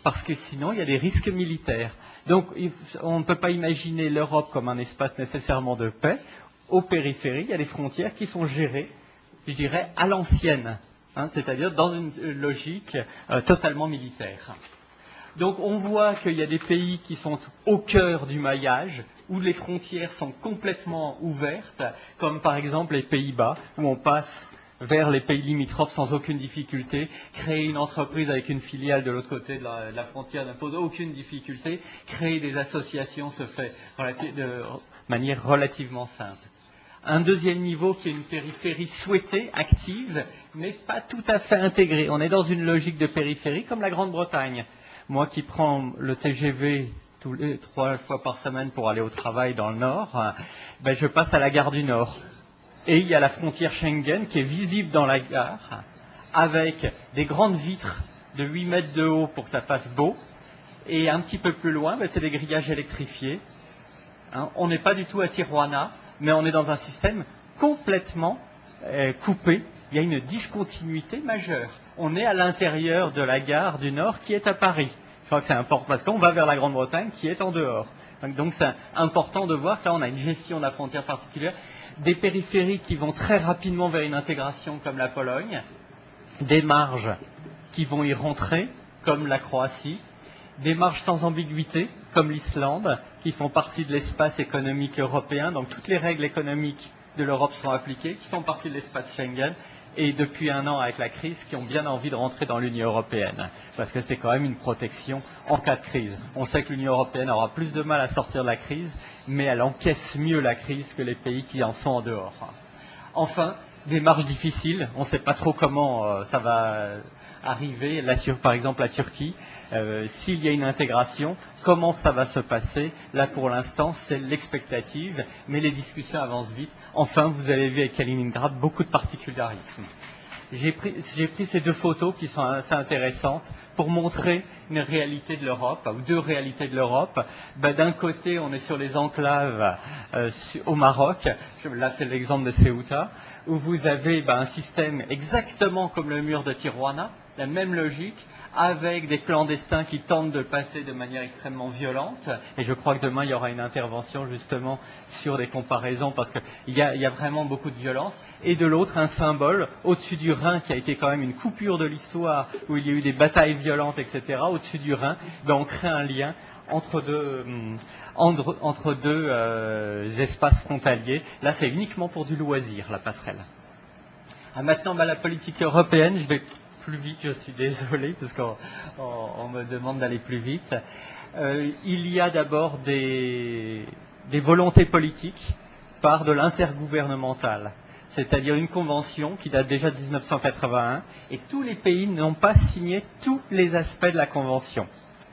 parce que sinon, il y a des risques militaires. Donc, on ne peut pas imaginer l'Europe comme un espace nécessairement de paix. Aux périphéries, il y a des frontières qui sont gérées, je dirais, à l'ancienne, hein, c'est-à-dire dans une logique totalement militaire. Donc on voit qu'il y a des pays qui sont au cœur du maillage, où les frontières sont complètement ouvertes, comme par exemple les Pays-Bas, où on passe vers les pays limitrophes sans aucune difficulté. Créer une entreprise avec une filiale de l'autre côté de la frontière n'impose aucune difficulté. Créer des associations se fait de manière relativement simple. Un deuxième niveau qui est une périphérie souhaitée, active, mais pas tout à fait intégrée. On est dans une logique de périphérie comme la Grande-Bretagne. Moi qui prends le TGV 3 fois par semaine pour aller au travail dans le Nord, ben je passe à la gare du Nord. Et il y a la frontière Schengen qui est visible dans la gare, avec des grandes vitres de 8 mètres de haut pour que ça fasse beau. Et un petit peu plus loin, ben c'est des grillages électrifiés. Hein, on n'est pas du tout à Tijuana, mais on est dans un système complètement coupé. Il y a une discontinuité majeure. On est à l'intérieur de la gare du Nord qui est à Paris. Je crois que c'est important parce qu'on va vers la Grande-Bretagne qui est en dehors. Donc c'est important de voir que là on a une gestion de la frontière particulière, des périphéries qui vont très rapidement vers une intégration comme la Pologne, des marges qui vont y rentrer comme la Croatie, des marges sans ambiguïté comme l'Islande qui font partie de l'espace économique européen, donc toutes les règles économiques de l'Europe sont appliquées, qui font partie de l'espace Schengen, et depuis un an avec la crise, qui ont bien envie de rentrer dans l'Union européenne, parce que c'est quand même une protection en cas de crise. On sait que l'Union européenne aura plus de mal à sortir de la crise, mais elle encaisse mieux la crise que les pays qui en sont en dehors. Enfin, des marges difficiles, on ne sait pas trop comment ça va arriver, par exemple la Turquie, s'il y a une intégration, comment ça va se passer? Là pour l'instant c'est l'expectative, mais les discussions avancent vite. Enfin, vous avez vu avec Kaliningrad beaucoup de particularismes. J'ai pris ces deux photos qui sont assez intéressantes pour montrer une réalité de l'Europe, ou deux réalités de l'Europe. D'un côté, on est sur les enclaves au Maroc. Là, c'est l'exemple de Ceuta, où vous avez un système exactement comme le mur de Tijuana, la même logique, avec des clandestins qui tentent de passer de manière extrêmement violente. Et je crois que demain, il y aura une intervention justement sur des comparaisons, parce qu'il y a vraiment beaucoup de violence. Et de l'autre, un symbole au-dessus du Rhin, qui a été quand même une coupure de l'histoire, où il y a eu des batailles violentes, etc. Au-dessus du Rhin, on crée un lien entre deux espaces frontaliers. Là, c'est uniquement pour du loisir, la passerelle. Maintenant, la politique européenne, je vais plus vite, je suis désolé, parce qu'on me demande d'aller plus vite. Il y a d'abord des volontés politiques par de l'intergouvernemental, c'est-à-dire une convention qui date déjà de 1981, et tous les pays n'ont pas signé tous les aspects de la convention.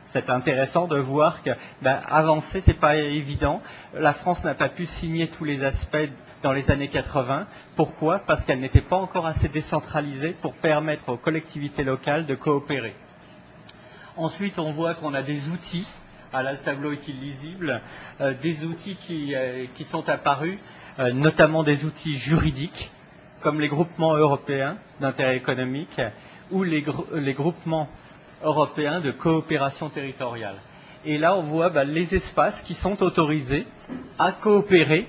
C'est intéressant de voir que avancer, c'est pas évident. La France n'a pas pu signer tous les aspects dans les années 80. Pourquoi? Parce qu'elle n'était pas encore assez décentralisée pour permettre aux collectivités locales de coopérer. Ensuite, on voit qu'on a des outils. Là, le tableau est illisible. Des outils qui sont apparus, notamment des outils juridiques, comme les groupements européens d'intérêt économique ou les groupements européens de coopération territoriale. Et là, on voit les espaces qui sont autorisés à coopérer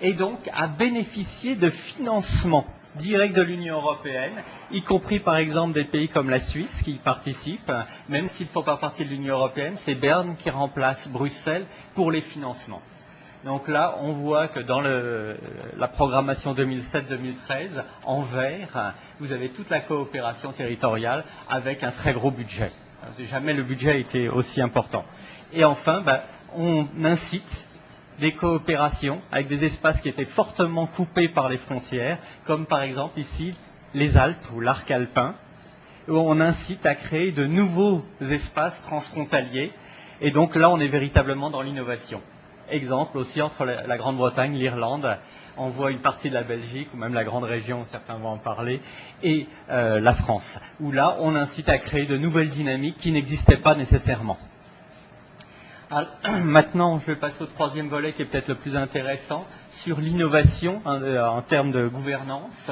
et donc à bénéficier de financements directs de l'Union européenne, y compris par exemple des pays comme la Suisse qui y participent, même s'ils ne font pas partie de l'Union européenne, c'est Berne qui remplace Bruxelles pour les financements. Donc là, on voit que dans la programmation 2007-2013, en vert, vous avez toute la coopération territoriale avec un très gros budget. Jamais le budget a été aussi important. Et enfin, on incite des coopérations avec des espaces qui étaient fortement coupés par les frontières, comme par exemple ici les Alpes ou l'arc alpin, où on incite à créer de nouveaux espaces transfrontaliers. Et donc là, on est véritablement dans l'innovation. Exemple aussi entre la Grande-Bretagne, l'Irlande, on voit une partie de la Belgique, ou même la grande région, certains vont en parler, et la France, où là, on incite à créer de nouvelles dynamiques qui n'existaient pas nécessairement. Alors, maintenant, je vais passer au troisième volet qui est peut-être le plus intéressant, sur l'innovation en termes de gouvernance.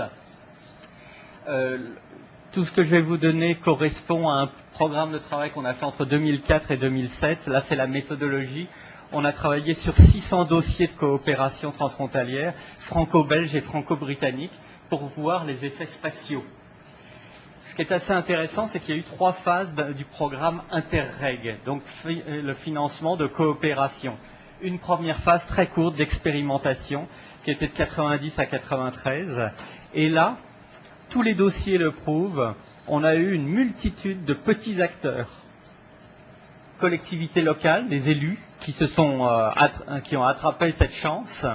Tout ce que je vais vous donner correspond à un programme de travail qu'on a fait entre 2004 et 2007. Là, c'est la méthodologie. On a travaillé sur 600 dossiers de coopération transfrontalière, franco-belge et franco-britannique, pour voir les effets spatiaux. Ce qui est assez intéressant, c'est qu'il y a eu 3 phases du programme Interreg, donc le financement de coopération. Une première phase très courte d'expérimentation, qui était de 90 à 93. Et là, tous les dossiers le prouvent, on a eu une multitude de petits acteurs, collectivités locales, des élus, qui ont attrapé cette chance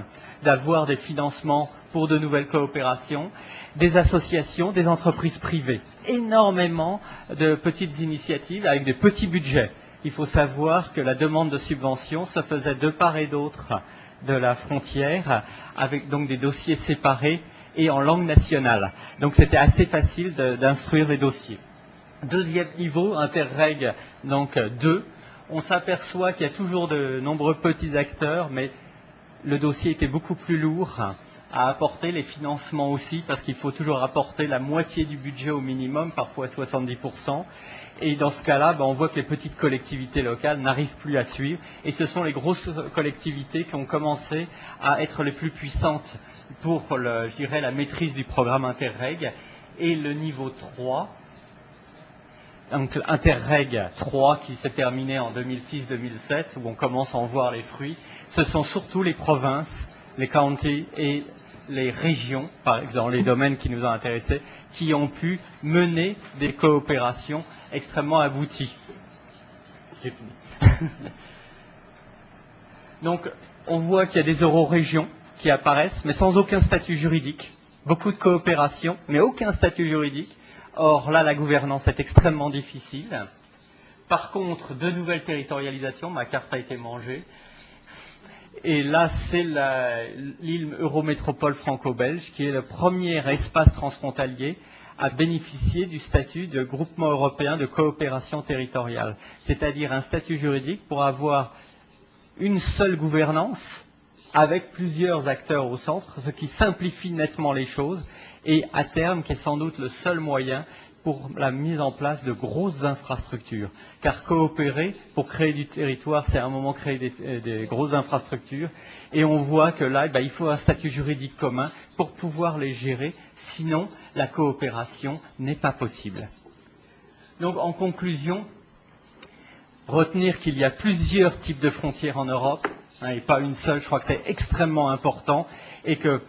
d'avoir des financements pour de nouvelles coopérations, des associations, des entreprises privées. Énormément de petites initiatives avec des petits budgets. Il faut savoir que la demande de subvention se faisait de part et d'autre de la frontière, avec donc des dossiers séparés et en langue nationale. Donc c'était assez facile d'instruire les dossiers. Deuxième niveau, Interreg, donc 2. On s'aperçoit qu'il y a toujours de nombreux petits acteurs, mais le dossier était beaucoup plus lourd à apporter, les financements aussi, parce qu'il faut toujours apporter la moitié du budget au minimum, parfois 70%. Et dans ce cas-là, on voit que les petites collectivités locales n'arrivent plus à suivre. Et ce sont les grosses collectivités qui ont commencé à être les plus puissantes pour, je dirais, la maîtrise du programme Interreg. Et le niveau 3, donc Interreg 3 qui s'est terminé en 2006-2007, où on commence à en voir les fruits, ce sont surtout les provinces, les counties et les régions, par exemple, dans les domaines qui nous ont intéressés, qui ont pu mener des coopérations extrêmement abouties. J'ai fini. Donc, on voit qu'il y a des eurorégions qui apparaissent, mais sans aucun statut juridique. Beaucoup de coopération, mais aucun statut juridique. Or, là, la gouvernance est extrêmement difficile. Par contre, de nouvelles territorialisations, ma carte a été mangée. Et là, c'est l'île Eurométropole franco-belge, qui est le premier espace transfrontalier à bénéficier du statut de groupement européen de coopération territoriale. C'est-à-dire un statut juridique pour avoir une seule gouvernance avec plusieurs acteurs au centre, ce qui simplifie nettement les choses et à terme qui est sans doute le seul moyen pour la mise en place de grosses infrastructures. Car coopérer pour créer du territoire, c'est à un moment créer des grosses infrastructures. Et on voit que là, il faut un statut juridique commun pour pouvoir les gérer. Sinon, la coopération n'est pas possible. Donc, en conclusion, retenir qu'il y a plusieurs types de frontières en Europe, et pas une seule, je crois que c'est extrêmement important, et que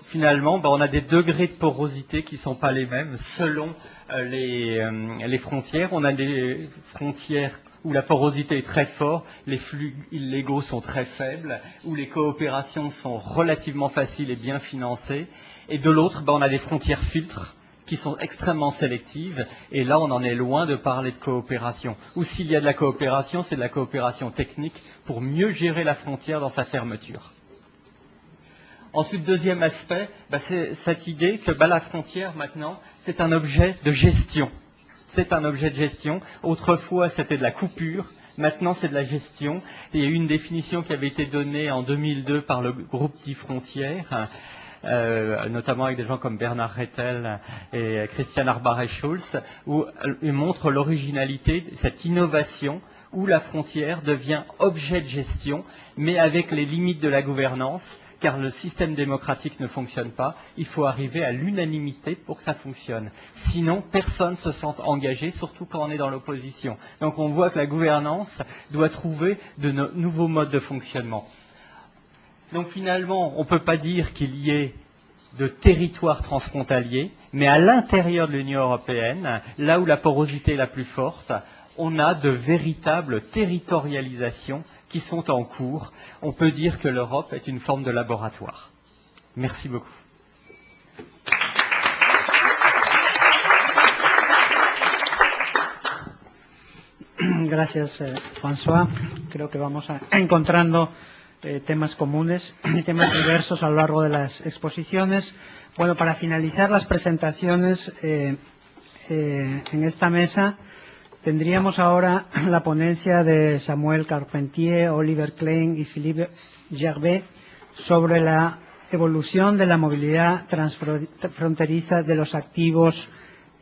finalement, on a des degrés de porosité qui ne sont pas les mêmes selon les frontières. On a des frontières où la porosité est très forte, les flux illégaux sont très faibles, où les coopérations sont relativement faciles et bien financées. Et de l'autre, on a des frontières filtres qui sont extrêmement sélectives, et là on en est loin de parler de coopération. Ou s'il y a de la coopération, c'est de la coopération technique pour mieux gérer la frontière dans sa fermeture. Ensuite, deuxième aspect, c'est cette idée que la frontière maintenant, c'est un objet de gestion. C'est un objet de gestion. Autrefois, c'était de la coupure. Maintenant, c'est de la gestion. Et il y a eu une définition qui avait été donnée en 2002 par le groupe 10 Frontières, notamment avec des gens comme Bernard Rettel et Christian Arbaret-Schulz, où ils montrent l'originalité, cette innovation, où la frontière devient objet de gestion, mais avec les limites de la gouvernance, car le système démocratique ne fonctionne pas. Il faut arriver à l'unanimité pour que ça fonctionne. Sinon, personne ne se sent engagé, surtout quand on est dans l'opposition. Donc on voit que la gouvernance doit trouver de nouveaux modes de fonctionnement. Donc finalement, on ne peut pas dire qu'il y ait de territoire transfrontalier, mais à l'intérieur de l'Union européenne, là où la porosité est la plus forte, on a de véritables territorialisations qui sont en cours. On peut dire que l'Europe est une forme de laboratoire. Merci beaucoup. Gracias, François. Creo que vamos encontrando temas comunes y temas diversos a lo largo de las exposiciones. Bueno, para finalizar las presentaciones en esta mesa, tendríamos ahora la ponencia de Samuel Carpentier, Oliver Klein y Philippe Gerbet sobre la evolución de la movilidad transfronteriza de los activos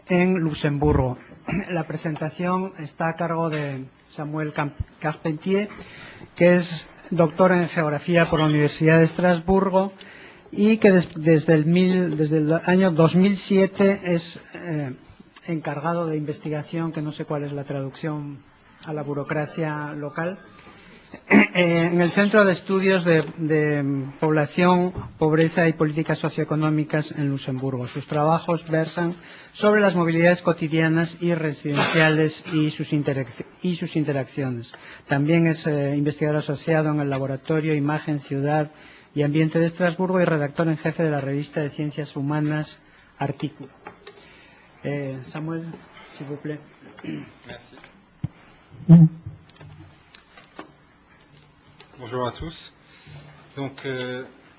en Luxemburgo. La presentación está a cargo de Samuel Carpentier, que es doctor en Geografía por la Universidad de Estrasburgo y que desde el año 2007 es encargado de investigación, que no sé cuál es la traducción a la burocracia local, en el Centro de Estudios de Población, Pobreza y Políticas Socioeconómicas en Luxemburgo. Sus trabajos versan sobre las movilidades cotidianas y residenciales y sus interacciones. También es investigador asociado en el Laboratorio Imagen, Ciudad y Ambiente de Estrasburgo y redactor en jefe de la revista de Ciencias Humanas Artículo. Samuel, s'il vous plaît. Merci. Bonjour à tous. Donc,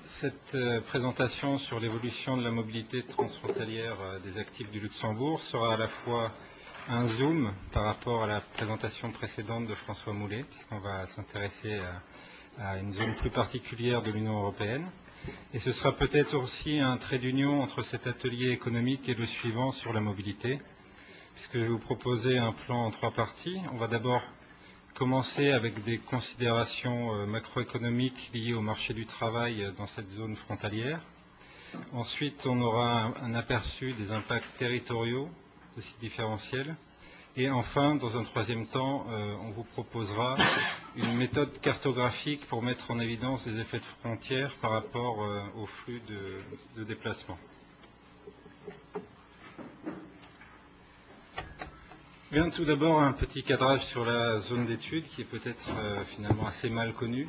cette présentation sur l'évolution de la mobilité transfrontalière des actifs du Luxembourg sera à la fois un zoom par rapport à la présentation précédente de François Moulet, puisqu'on va s'intéresser à une zone plus particulière de l'Union européenne. Et ce sera peut-être aussi un trait d'union entre cet atelier économique et le suivant sur la mobilité, puisque je vais vous proposer un plan en 3 parties. On va d'abord commencer avec des considérations macroéconomiques liées au marché du travail dans cette zone frontalière. Ensuite, on aura un aperçu des impacts territoriaux de ces différentiels. Et enfin, dans un 3e temps, on vous proposera une méthode cartographique pour mettre en évidence les effets de frontières par rapport au flux de déplacement. Bien, tout d'abord, un petit cadrage sur la zone d'étude qui est peut-être finalement assez mal connue.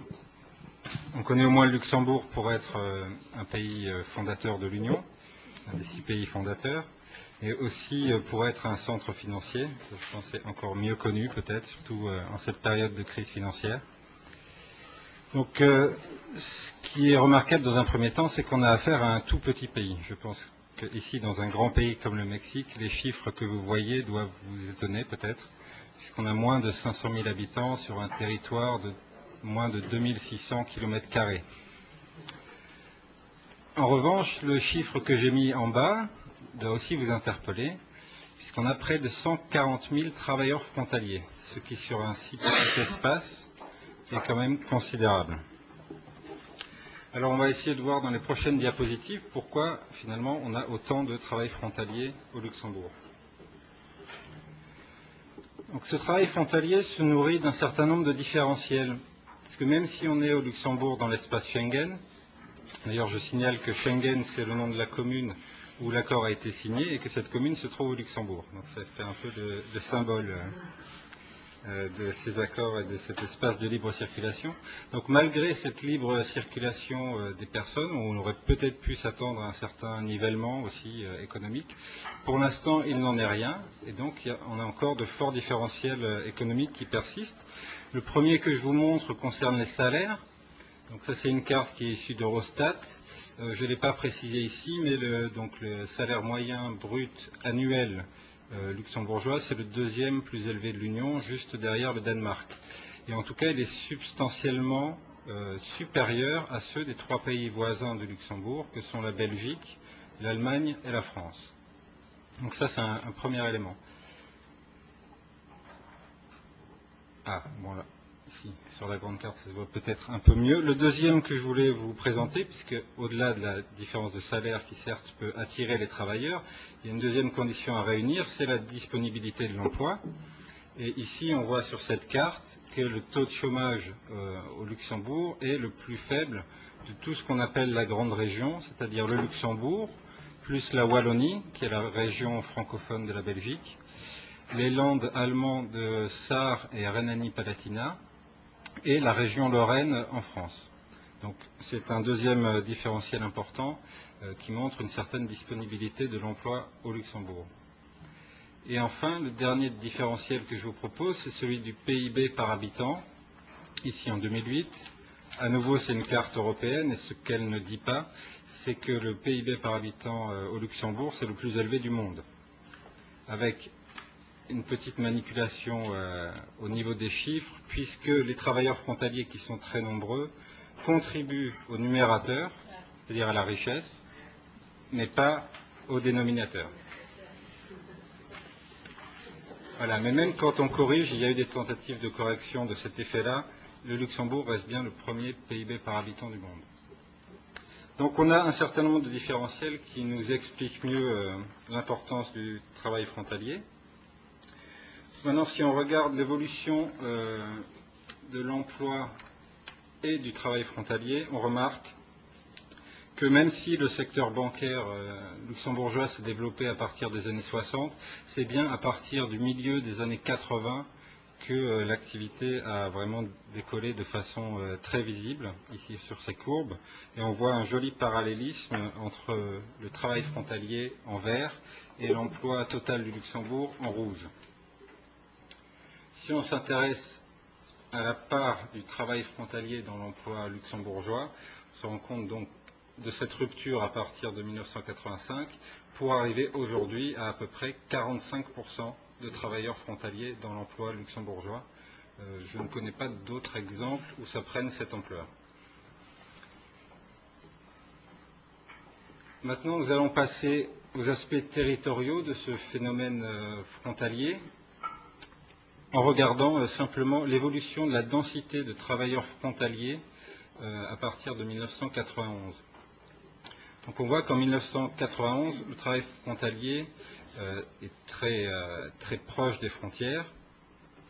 On connaît au moins le Luxembourg pour être un pays fondateur de l'Union, un des 6 pays fondateurs, et aussi pour être un centre financier. Je pense que c'est encore mieux connu peut-être, surtout en cette période de crise financière. Donc, ce qui est remarquable dans un premier temps, c'est qu'on a affaire à un tout petit pays. Je pense qu'ici, dans un grand pays comme le Mexique, les chiffres que vous voyez doivent vous étonner peut-être, puisqu'on a moins de 500 000 habitants sur un territoire de moins de 2600 km². En revanche, le chiffre que j'ai mis en bas doit aussi vous interpeller, puisqu'on a près de 140 000 travailleurs frontaliers, ce qui sur un si petit espace est quand même considérable. Alors on va essayer de voir dans les prochaines diapositives pourquoi finalement on a autant de travail frontalier au Luxembourg. Donc ce travail frontalier se nourrit d'un certain nombre de différentiels, parce que même si on est au Luxembourg dans l'espace Schengen, d'ailleurs je signale que Schengen c'est le nom de la commune où l'accord a été signé et que cette commune se trouve au Luxembourg. Donc ça fait un peu de symbole de ces accords et de cet espace de libre circulation. Donc malgré cette libre circulation des personnes, où on aurait peut-être pu s'attendre à un certain nivellement aussi économique, pour l'instant il n'en est rien, et donc on a encore de forts différentiels économiques qui persistent. Le premier que je vous montre concerne les salaires. Donc ça c'est une carte qui est issue d'Eurostat. Je ne l'ai pas précisé ici, mais le salaire moyen brut annuel luxembourgeois, c'est le 2e plus élevé de l'Union, juste derrière le Danemark. Et en tout cas, il est substantiellement supérieur à ceux des 3 pays voisins de Luxembourg, que sont la Belgique, l'Allemagne et la France. Donc ça, c'est un premier élément. Ah, bon là. Ici, sur la grande carte, ça se voit peut-être un peu mieux. Le deuxième que je voulais vous présenter, puisque au-delà de la différence de salaire qui certes peut attirer les travailleurs, il y a une deuxième condition à réunir, c'est la disponibilité de l'emploi. Et ici, on voit sur cette carte que le taux de chômage au Luxembourg est le plus faible de tout ce qu'on appelle la grande région, c'est-à-dire le Luxembourg, plus la Wallonie, qui est la région francophone de la Belgique, les Landes allemandes de Sarre et Rhénanie-Palatinat, et la région Lorraine en France. Donc c'est un deuxième différentiel important qui montre une certaine disponibilité de l'emploi au Luxembourg. Et enfin, le dernier différentiel que je vous propose, c'est celui du PIB par habitant, ici en 2008. À nouveau, c'est une carte européenne, et ce qu'elle ne dit pas, c'est que le PIB par habitant au Luxembourg, c'est le plus élevé du monde, avec une petite manipulation au niveau des chiffres, puisque les travailleurs frontaliers, qui sont très nombreux, contribuent au numérateur, c'est-à-dire à la richesse, mais pas au dénominateur. Voilà, mais même quand on corrige, il y a eu des tentatives de correction de cet effet-là, le Luxembourg reste bien le premier PIB par habitant du monde. Donc on a un certain nombre de différentiels qui nous expliquent mieux l'importance du travail frontalier. Maintenant, si on regarde l'évolution de l'emploi et du travail frontalier, on remarque que même si le secteur bancaire luxembourgeois s'est développé à partir des années 60, c'est bien à partir du milieu des années 80 que l'activité a vraiment décollé de façon très visible, ici sur ces courbes. Et on voit un joli parallélisme entre le travail frontalier en vert et l'emploi total du Luxembourg en rouge. Si on s'intéresse à la part du travail frontalier dans l'emploi luxembourgeois, on se rend compte donc de cette rupture à partir de 1985 pour arriver aujourd'hui à peu près 45% de travailleurs frontaliers dans l'emploi luxembourgeois. Je ne connais pas d'autres exemples où ça prenne cette ampleur. Maintenant, nous allons passer aux aspects territoriaux de ce phénomène frontalier en regardant simplement l'évolution de la densité de travailleurs frontaliers à partir de 1991. Donc on voit qu'en 1991, le travail frontalier est très proche des frontières.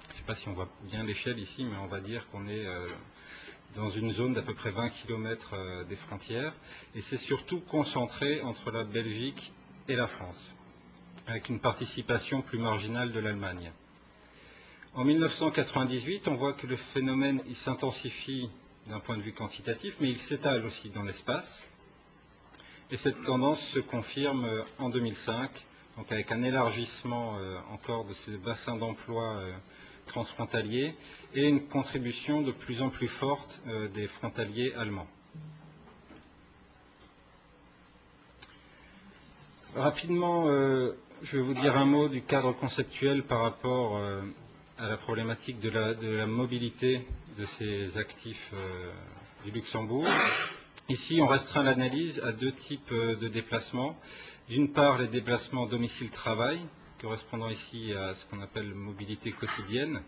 Je ne sais pas si on voit bien l'échelle ici, mais on va dire qu'on est dans une zone d'à peu près 20 km des frontières. Et c'est surtout concentré entre la Belgique et la France, avec une participation plus marginale de l'Allemagne. En 1998, on voit que le phénomène s'intensifie d'un point de vue quantitatif, mais il s'étale aussi dans l'espace. Et cette tendance se confirme en 2005, donc avec un élargissement encore de ces bassins d'emploi transfrontaliers et une contribution de plus en plus forte des frontaliers allemands. Rapidement, je vais vous dire un mot du cadre conceptuel par rapport à la problématique de la mobilité de ces actifs du Luxembourg. Ici, on restreint l'analyse à deux types de déplacements. D'une part, les déplacements domicile-travail, correspondant ici à ce qu'on appelle mobilité quotidienne,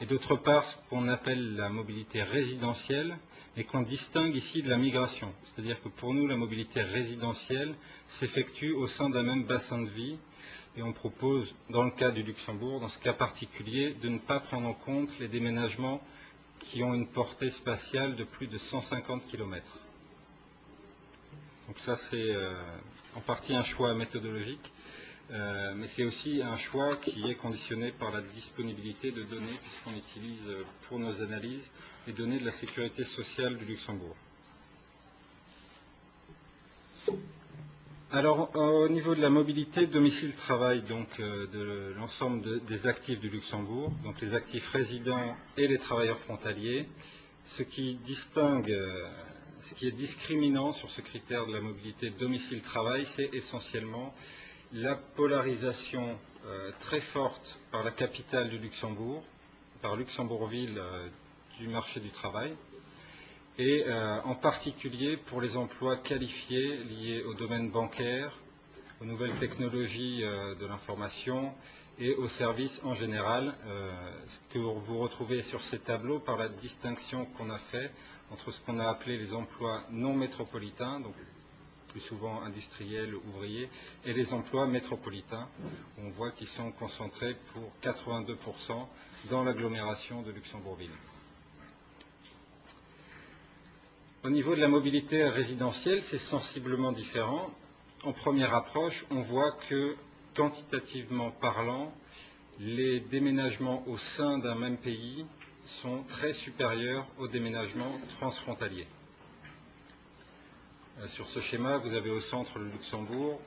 et d'autre part, ce qu'on appelle la mobilité résidentielle, et qu'on distingue ici de la migration. C'est-à-dire que pour nous, la mobilité résidentielle s'effectue au sein d'un même bassin de vie, et on propose, dans le cas du Luxembourg, dans ce cas particulier, de ne pas prendre en compte les déménagements qui ont une portée spatiale de plus de 150 km. Donc ça, c'est en partie un choix méthodologique, mais c'est aussi un choix qui est conditionné par la disponibilité de données, puisqu'on utilise pour nos analyses les données de la sécurité sociale du Luxembourg. Alors, au niveau de la mobilité domicile-travail, donc de l'ensemble des actifs du Luxembourg, donc les actifs résidents et les travailleurs frontaliers, ce qui distingue... Ce qui est discriminant sur ce critère de la mobilité domicile-travail, c'est essentiellement la polarisation très forte par la capitale du Luxembourg, par Luxembourgville du marché du travail, et en particulier pour les emplois qualifiés liés au domaine bancaire, aux nouvelles technologies de l'information et aux services en général, que vous retrouvez sur ces tableaux par la distinction qu'on a fait entre ce qu'on a appelé les emplois non métropolitains, donc plus souvent industriels, ouvriers, et les emplois métropolitains. On voit qu'ils sont concentrés pour 82% dans l'agglomération de Luxembourgville. Au niveau de la mobilité résidentielle, c'est sensiblement différent. En première approche, on voit que, quantitativement parlant, les déménagements au sein d'un même pays sont très supérieurs aux déménagements transfrontaliers. Sur ce schéma, vous avez au centre le Luxembourg,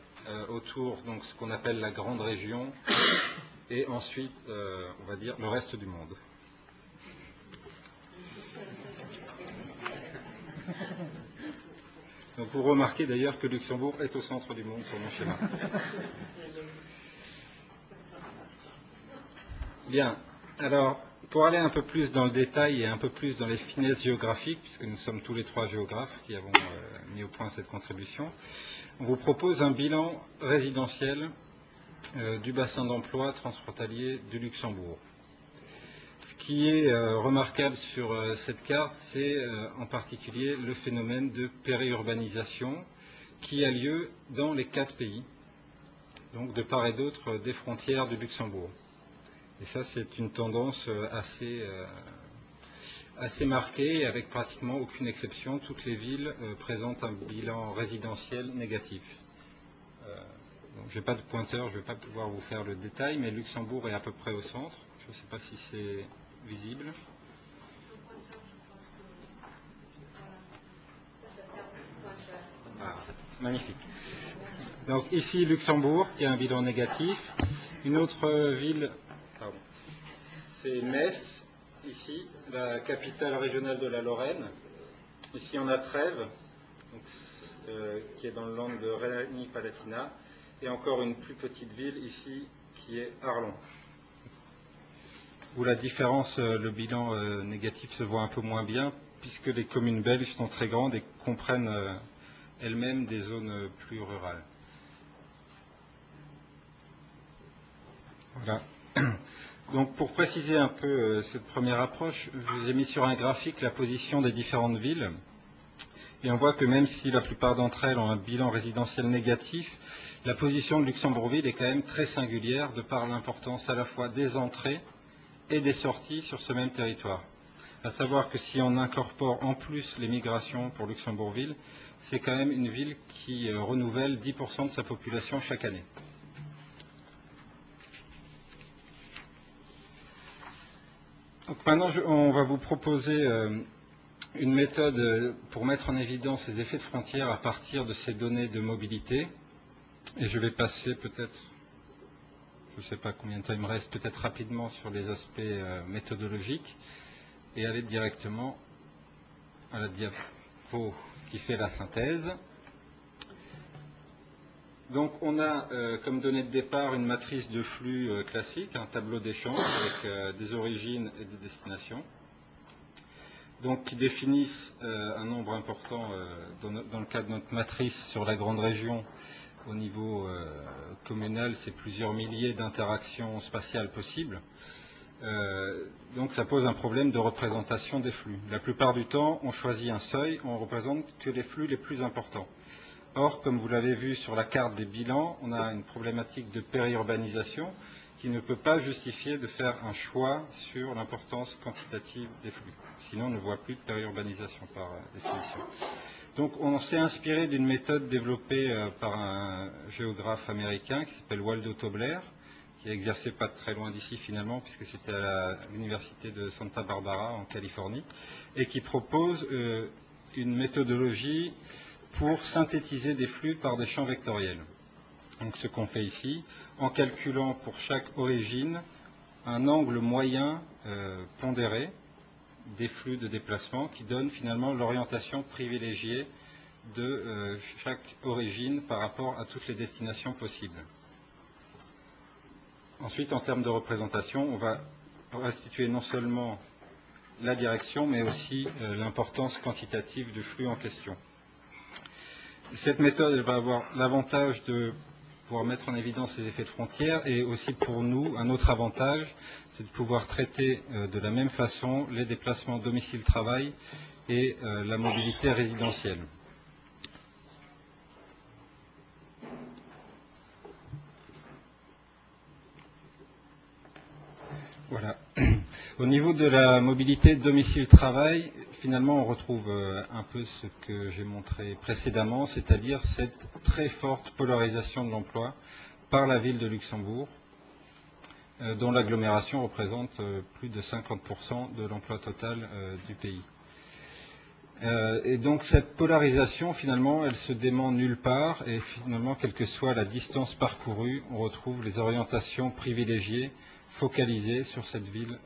autour donc ce qu'on appelle la grande région, et ensuite, on va dire, le reste du monde. Donc vous remarquez d'ailleurs que Luxembourg est au centre du monde sur mon schéma. Bien, alors pour aller un peu plus dans le détail et un peu plus dans les finesses géographiques, puisque nous sommes tous les trois géographes qui avons mis au point cette contribution, on vous propose un bilan résidentiel du bassin d'emploi transfrontalier du Luxembourg. Ce qui est remarquable sur cette carte, c'est en particulier le phénomène de périurbanisation qui a lieu dans les 4 pays, donc de part et d'autre des frontières du Luxembourg. Et ça, c'est une tendance assez marquée, avec pratiquement aucune exception. Toutes les villes présentent un bilan résidentiel négatif. Je n'ai pas de pointeur, je ne vais pas pouvoir vous faire le détail, mais Luxembourg est à peu près au centre. Je ne sais pas si c'est visible. Ah, magnifique. Donc ici, Luxembourg, qui a un bilan négatif. Une autre ville, c'est Metz, ici, la capitale régionale de la Lorraine. Ici, on a Trèves, donc, qui est dans le land de Rhénanie-Palatinat. Et encore une plus petite ville ici, qui est Arlon, où la différence, le bilan négatif se voit un peu moins bien, puisque les communes belges sont très grandes et comprennent elles-mêmes des zones plus rurales. Voilà. Donc pour préciser un peu cette première approche, je vous ai mis sur un graphique la position des différentes villes. Et on voit que même si la plupart d'entre elles ont un bilan résidentiel négatif, la position de Luxembourgville est quand même très singulière de par l'importance à la fois des entrées et des sorties sur ce même territoire. À savoir que si on incorpore en plus les migrations pour Luxembourgville, c'est quand même une ville qui renouvelle 10% de sa population chaque année. Donc maintenant, on va vous proposer une méthode pour mettre en évidence les effets de frontières à partir de ces données de mobilité. Et je vais passer peut-être, je ne sais pas combien de temps il me reste, peut-être rapidement sur les aspects méthodologiques et aller directement à la diapo qui fait la synthèse. Donc on a comme donnée de départ une matrice de flux classique, un tableau d'échange avec des origines et des destinations, donc qui définissent un nombre important, dans le cas de notre matrice sur la grande région, au niveau communal, c'est plusieurs milliers d'interactions spatiales possibles. Donc ça pose un problème de représentation des flux. La plupart du temps, on choisit un seuil, on ne représente que les flux les plus importants. Or, comme vous l'avez vu sur la carte des bilans, on a une problématique de périurbanisation qui ne peut pas justifier de faire un choix sur l'importance quantitative des flux. Sinon, on ne voit plus de périurbanisation par définition. Donc, on s'est inspiré d'une méthode développée par un géographe américain qui s'appelle Waldo Tobler, qui a exercé pas très loin d'ici finalement, puisque c'était à l'université de Santa Barbara en Californie, et qui propose une méthodologie pour synthétiser des flux par des champs vectoriels. Donc ce qu'on fait ici, en calculant pour chaque origine un angle moyen pondéré des flux de déplacement qui donne finalement l'orientation privilégiée de chaque origine par rapport à toutes les destinations possibles. Ensuite, en termes de représentation, on va restituer non seulement la direction, mais aussi l'importance quantitative du flux en question. Cette méthode, elle va avoir l'avantage de pouvoir mettre en évidence les effets de frontières et aussi pour nous, un autre avantage, c'est de pouvoir traiter de la même façon les déplacements domicile-travail et la mobilité résidentielle. Voilà. Au niveau de la mobilité domicile-travail, finalement, on retrouve un peu ce que j'ai montré précédemment, c'est-à-dire cette très forte polarisation de l'emploi par la ville de Luxembourg, dont l'agglomération représente plus de 50% de l'emploi total du pays. Et donc cette polarisation, finalement, elle se dément nulle part, et finalement, quelle que soit la distance parcourue, on retrouve les orientations privilégiées, focalisées sur cette ville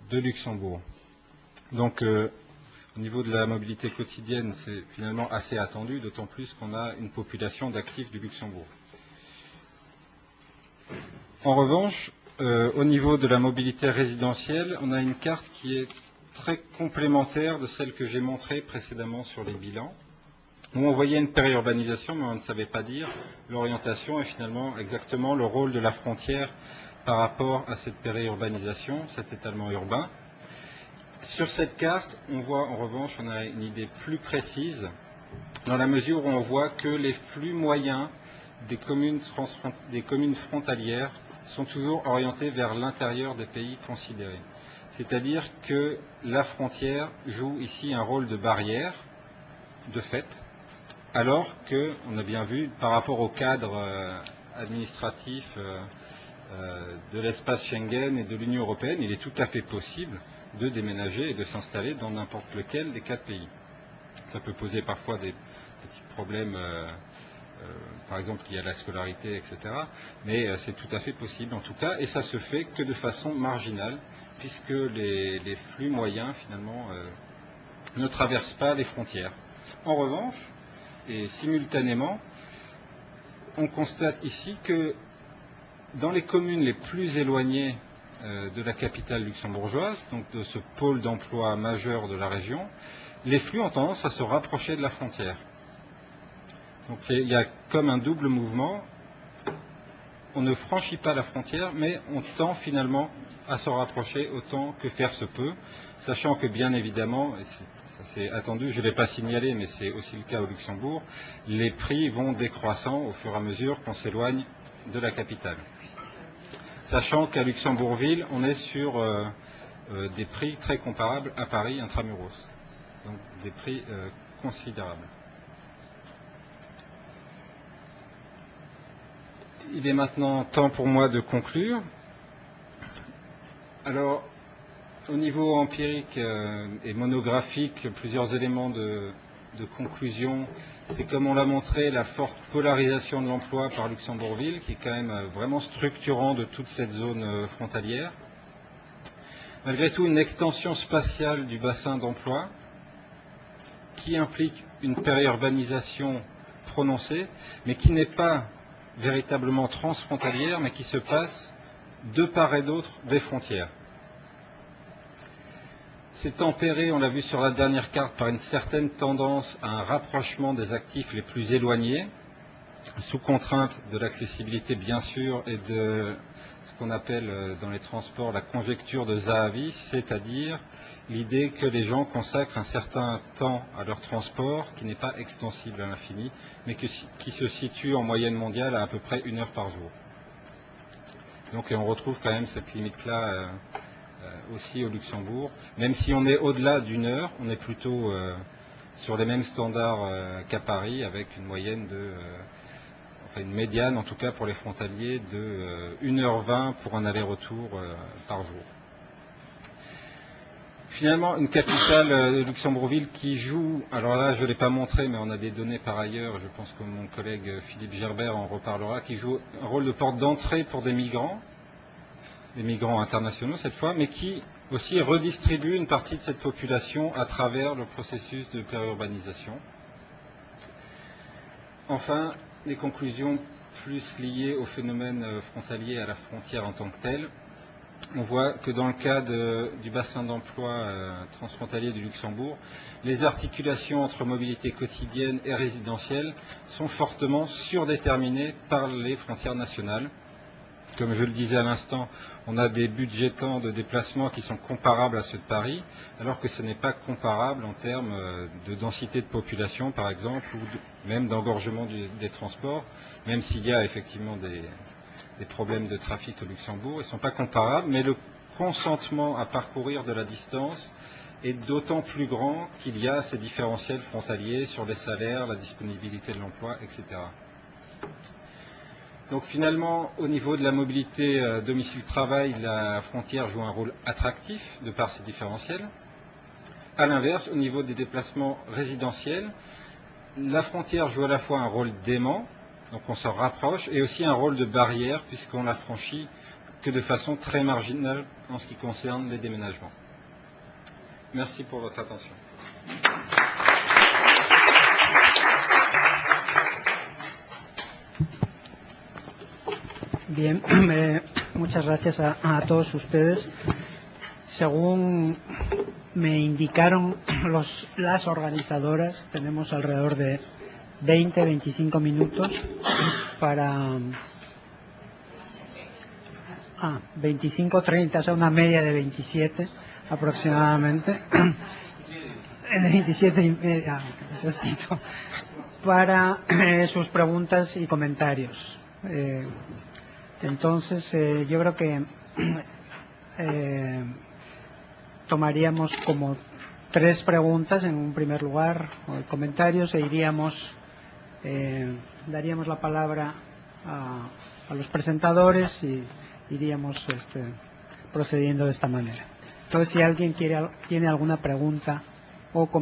de Luxembourg. Donc, au niveau de la mobilité quotidienne, c'est finalement assez attendu, d'autant plus qu'on a une population d'actifs du Luxembourg. En revanche, au niveau de la mobilité résidentielle, on a une carte qui est très complémentaire de celle que j'ai montrée précédemment sur les bilans, où on voyait une périurbanisation, mais on ne savait pas dire l'orientation et finalement exactement le rôle de la frontière par rapport à cette périurbanisation, cet étalement urbain. Sur cette carte, on voit en revanche, on a une idée plus précise, dans la mesure où on voit que les flux moyens des communes frontalières sont toujours orientés vers l'intérieur des pays considérés. C'est-à-dire que la frontière joue ici un rôle de barrière, de fait, alors que, on a bien vu, par rapport au cadre administratif de l'espace Schengen et de l'Union européenne, il est tout à fait possible de déménager et de s'installer dans n'importe lequel des 4 pays. Ça peut poser parfois des petits problèmes, par exemple liés à la scolarité, etc. Mais c'est tout à fait possible en tout cas, et ça se fait que de façon marginale, puisque les flux moyens, finalement, ne traversent pas les frontières. En revanche, et simultanément, on constate ici que dans les communes les plus éloignées de la capitale luxembourgeoise, donc de ce pôle d'emploi majeur de la région, les flux ont tendance à se rapprocher de la frontière. Donc il y a comme un double mouvement. On ne franchit pas la frontière, mais on tend finalement à se rapprocher autant que faire se peut, sachant que bien évidemment, et ça c'est attendu, je ne l'ai pas signalé, mais c'est aussi le cas au Luxembourg, les prix vont décroissant au fur et à mesure qu'on s'éloigne de la capitale. Sachant qu'à Luxembourgville, on est sur des prix très comparables à Paris intramuros, donc des prix considérables. Il est maintenant temps pour moi de conclure. Alors, au niveau empirique et monographique, plusieurs éléments de conclusion. C'est comme on l'a montré, la forte polarisation de l'emploi par Luxembourgville, qui est quand même vraiment structurant de toute cette zone frontalière. Malgré tout, une extension spatiale du bassin d'emploi, qui implique une périurbanisation prononcée, mais qui n'est pas véritablement transfrontalière, mais qui se passe de part et d'autre des frontières. C'est tempéré, on l'a vu sur la dernière carte, par une certaine tendance à un rapprochement des actifs les plus éloignés, sous contrainte de l'accessibilité bien sûr et de ce qu'on appelle dans les transports la conjecture de Zahavi, c'est-à-dire l'idée que les gens consacrent un certain temps à leur transport qui n'est pas extensible à l'infini, mais qui se situe en moyenne mondiale à peu près 1 heure par jour. Donc on retrouve quand même cette limite-là aussi au Luxembourg. Même si on est au-delà d'1 heure, on est plutôt sur les mêmes standards qu'à Paris, avec une moyenne de, enfin une médiane en tout cas pour les frontaliers, de 1h20 pour un aller-retour par jour. Finalement, une capitale de Luxembourgville qui joue, alors là je ne l'ai pas montré, mais on a des données par ailleurs, je pense que mon collègue Philippe Gerbert en reparlera, qui joue un rôle de porte d'entrée pour des migrants internationaux cette fois, mais qui aussi redistribue une partie de cette population à travers le processus de périurbanisation. Enfin, les conclusions plus liées au phénomène frontalier à la frontière en tant que telle. On voit que dans le cas du bassin d'emploi transfrontalier du Luxembourg, les articulations entre mobilité quotidienne et résidentielle sont fortement surdéterminées par les frontières nationales. Comme je le disais à l'instant, on a des budgets temps de déplacement qui sont comparables à ceux de Paris, alors que ce n'est pas comparable en termes de densité de population, par exemple, ou même d'engorgement des transports, même s'il y a effectivement des problèmes de trafic au Luxembourg. Ils ne sont pas comparables, mais le consentement à parcourir de la distance est d'autant plus grand qu'il y a ces différentiels frontaliers sur les salaires, la disponibilité de l'emploi, etc. Donc finalement, au niveau de la mobilité domicile-travail, la frontière joue un rôle attractif de par ces différentiels. À l'inverse, au niveau des déplacements résidentiels, la frontière joue à la fois un rôle d'aimant, donc on s'en rapproche, et aussi un rôle de barrière, puisqu'on la franchit que de façon très marginale en ce qui concerne les déménagements. Merci pour votre attention. Bien, muchas gracias a todos ustedes. Según me indicaron las organizadoras, tenemos alrededor de 20-25 minutos para 25-30, o sea, una media de 27 aproximadamente. De 27 y media, exactito, para sus preguntas y comentarios. Entonces, yo creo que tomaríamos como 3 preguntas en un primer lugar, o comentarios, e daríamos la palabra a los presentadores y iríamos procediendo de esta manera. Entonces, si alguien tiene alguna pregunta o comentario,